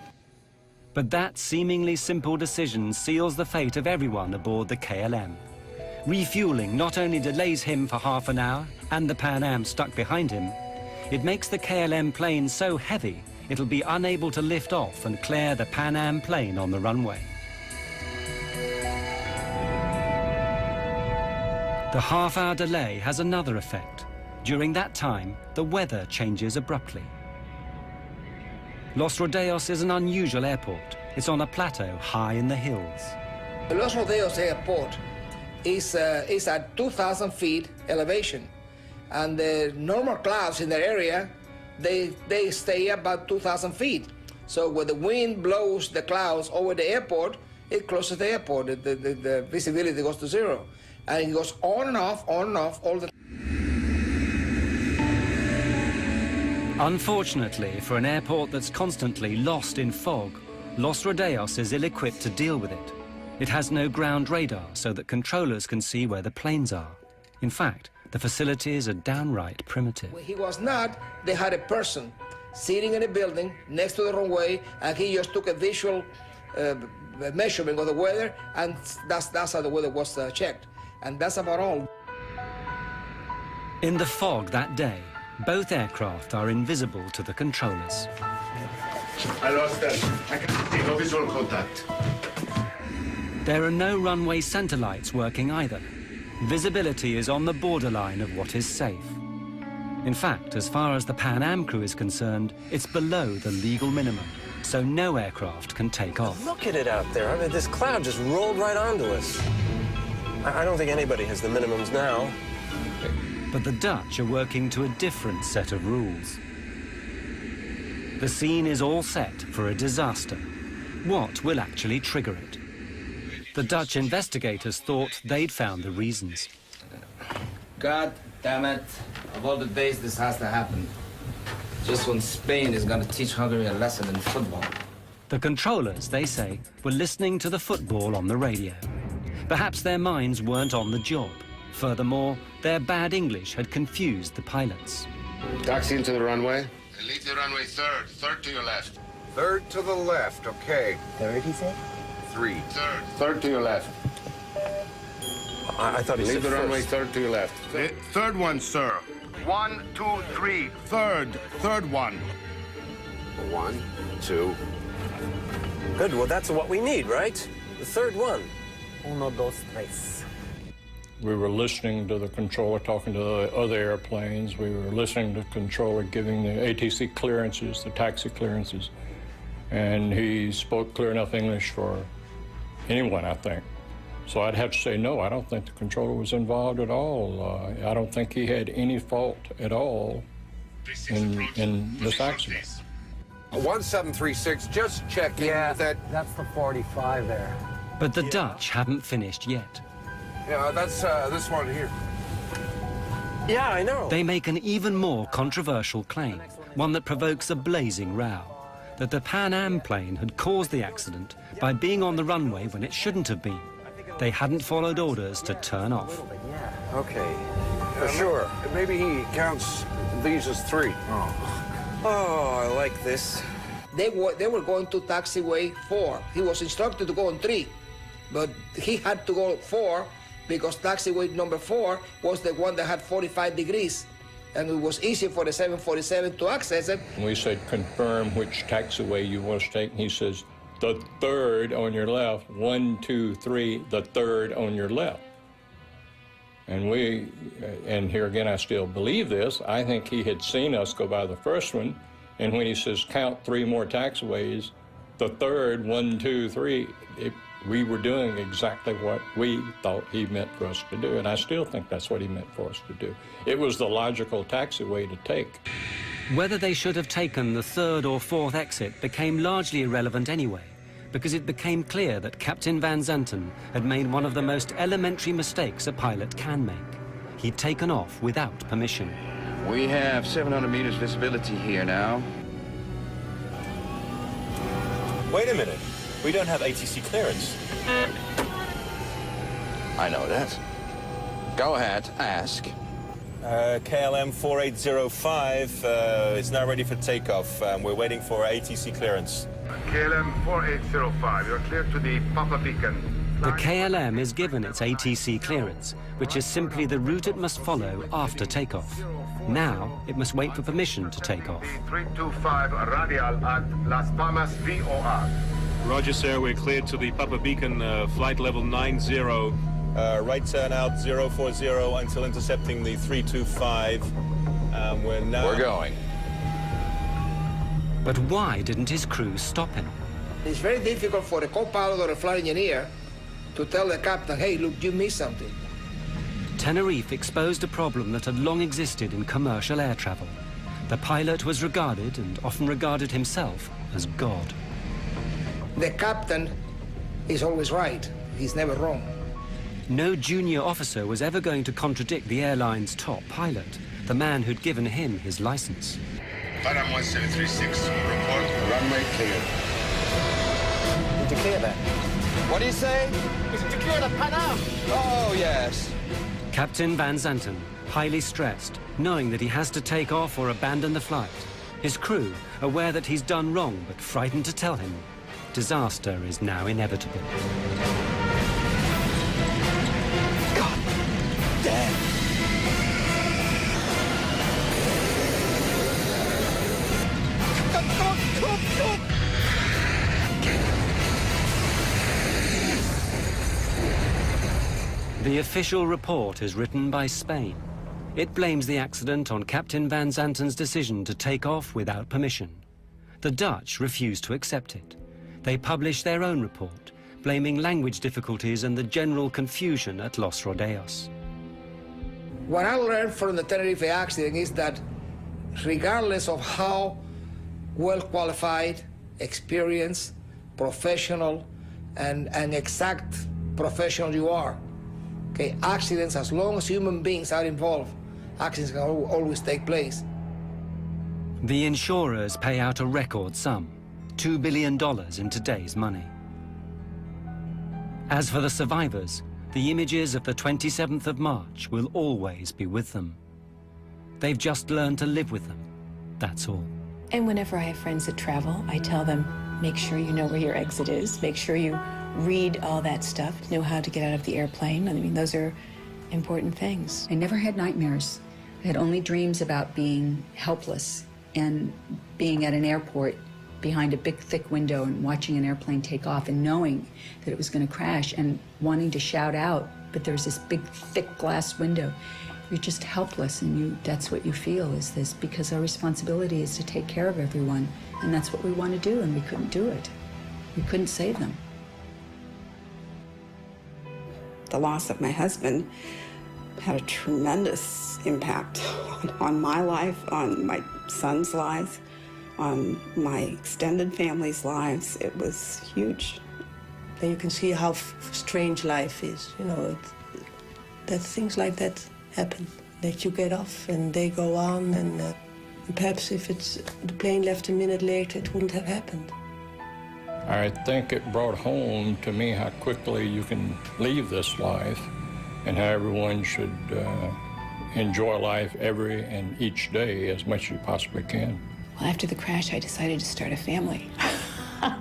But that seemingly simple decision seals the fate of everyone aboard the KLM. Refueling not only delays him for half an hour and the Pan Am stuck behind him, it makes the KLM plane so heavy it'll be unable to lift off and clear the Pan Am plane on the runway. The half-hour delay has another effect. During that time, the weather changes abruptly. Los Rodeos is an unusual airport. It's on a plateau high in the hills. Los Rodeos Airport is at 2,000 feet elevation, and the normal clouds in the area, they stay about 2,000 feet. So when the wind blows the clouds over the airport, it closes the airport. The visibility goes to zero. And it goes on and off all the time. Unfortunately, for an airport that's constantly lost in fog, Los Rodeos is ill-equipped to deal with it. It has no ground radar so that controllers can see where the planes are. In fact, the facilities are downright primitive. When he was not, they had a person sitting in a building next to the runway, and he just took a visual measurement of the weather, and that's how the weather was checked. And that's about all. In the fog that day, both aircraft are invisible to the controllers. I lost them. I can't see. No visual contact. There are no runway center lights working either. Visibility is on the borderline of what is safe. In fact, as far as the Pan Am crew is concerned, it's below the legal minimum, so no aircraft can take off. Look at it out there. I mean, this cloud just rolled right onto us. I don't think anybody has the minimums now. But the Dutch are working to a different set of rules. The scene is all set for a disaster. What will actually trigger it? The Dutch investigators thought they'd found the reasons. God damn it. Of all the days this has to happen. Just when Spain is going to teach Hungary a lesson in football. The controllers, they say, were listening to the football on the radio. Perhaps their minds weren't on the job. Furthermore, their bad English had confused the pilots. Taxi into the runway. Leave the runway third. Third to your left. Third to the left, okay. Third, he said? 3. Third. Third to your left. I thought he said Leave the first. runway third to your left. Third one, sir. 1, 2, 3. Third one. 1, 2. Good, well, that's what we need, right? The third one. 1, 2, 3. We were listening to the controller talking to the other airplanes. We were listening to the controller giving the ATC clearances, the taxi clearances. And he spoke clear enough English for anyone, I think. So I'd have to say, no, I don't think the controller was involved at all. I don't think he had any fault at all in this accident. 1736, just check in with that. That's the 45 there. But the Dutch haven't finished yet. Yeah, that's this one here. Yeah, I know. They make an even more controversial claim, one that provokes a blazing row, that the Pan Am plane had caused the accident by being on the runway when it shouldn't have been. They hadn't followed orders to turn off. Okay, for sure. Maybe he counts these as 3. Oh, I like this. They were going to taxiway 4. He was instructed to go on 3, but he had to go 4 because taxiway number 4 was the one that had 45 degrees, and it was easy for the 747 to access it. We said, confirm which taxiway you want to take, and he says, the third on your left, 1, 2, 3, the third on your left. And here again, I still believe this. I think he had seen us go by the first one, and when he says count 3 more taxiways, the third, 1, 2, 3, we were doing exactly what we thought he meant for us to do, and I still think that's what he meant for us to do. It was the logical taxiway to take. Whether they should have taken the 3rd or 4th exit became largely irrelevant anyway, because it became clear that Captain Van Zanten had made one of the most elementary mistakes a pilot can make. He'd taken off without permission. We have 700 meters visibility here now. Wait a minute. We don't have ATC clearance. I know that. Go ahead, ask. KLM 4805 is now ready for takeoff. We're waiting for ATC clearance. KLM 4805, you're clear to the Papa Beacon. The KLM is given its ATC clearance, which is simply the route it must follow after takeoff. Now, it must wait for permission to take off. 325 radial at Las Palmas VOR. Roger, sir. We're cleared to the Papa Beacon, flight level 90. Right turn out 040 until intercepting the 325. We're going. But why didn't his crew stop him? It's very difficult for a co-pilot or a flight engineer to tell the captain, hey, look, you missed something. Tenerife exposed a problem that had long existed in commercial air travel. The pilot was regarded, and often regarded himself, as God. The captain is always right. He's never wrong. No junior officer was ever going to contradict the airline's top pilot, the man who'd given him his license. Panam 1736, report runway cleared. Did you clear that? What do you say? Is it to clear the Panam? Oh, yes. Captain Van Zanten, highly stressed, knowing that he has to take off or abandon the flight. His crew, aware that he's done wrong but frightened to tell him. Disaster is now inevitable. God damn. Come. The official report is written by Spain. It blames the accident on Captain Van Zanten's decision to take off without permission. The Dutch refuse to accept it. They publish their own report, blaming language difficulties and the general confusion at Los Rodeos. What I learned from the Tenerife accident is that regardless of how well qualified, experienced, professional, and exact professional you are, okay, accidents, as long as human beings are involved, accidents can always take place. The insurers pay out a record sum, $2 billion in today's money. As for the survivors, the images of the 27th of March will always be with them. They've just learned to live with them, that's all. And whenever I have friends that travel, I tell them, make sure you know where your exit is, make sure you read all that stuff, know how to get out of the airplane. I mean, those are important things. I never had nightmares. I had only dreams about being helpless and being at an airport behind a big, thick window and watching an airplane take off and knowing that it was going to crash and wanting to shout out, but there's this big, thick glass window. You're just helpless, and that's what you feel, is this, because our responsibility is to take care of everyone, and that's what we want to do, and we couldn't do it. We couldn't save them. The loss of my husband had a tremendous impact on my life, on my son's lives, on my extended family's lives. It was huge. Then you can see how strange life is, you know, that things like that happen, that you get off and they go on, and perhaps if the plane left a minute later, it wouldn't have happened. I think it brought home to me how quickly you can leave this life and how everyone should enjoy life every and each day as much as you possibly can. Well, after the crash, I decided to start a family. I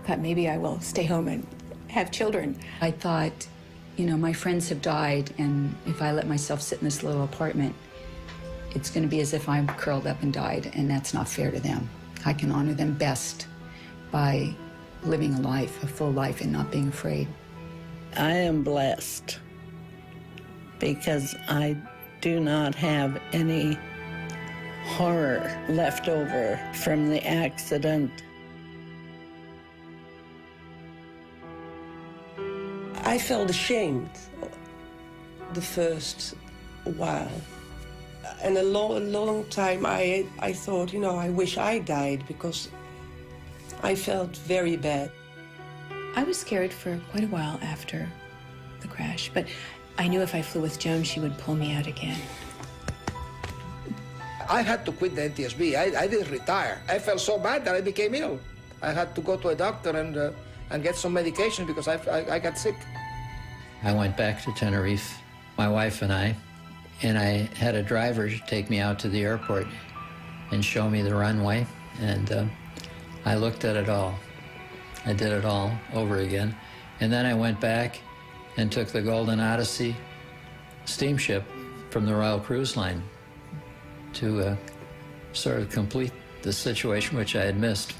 thought maybe I will stay home and have children. I thought, you know, my friends have died, and if I let myself sit in this little apartment, it's going to be as if I'm curled up and died, and that's not fair to them. I can honor them best by living a life, a full life, and not being afraid. I am blessed because I do not have any horror left over from the accident. I felt ashamed the first while. And a long time I thought, you know, I wish I died, because I felt very bad. I was scared for quite a while after the crash, but I knew if I flew with Joan, she would pull me out again. I had to quit the NTSB. I didn't retire. I felt so bad that I became ill. I had to go to a doctor and get some medication because I got sick. I went back to Tenerife, my wife and I had a driver take me out to the airport and show me the runway, and I looked at it all. I did it all over again. And then I went back and took the Golden Odyssey steamship from the Royal Cruise Line to sort of complete the situation which I had missed.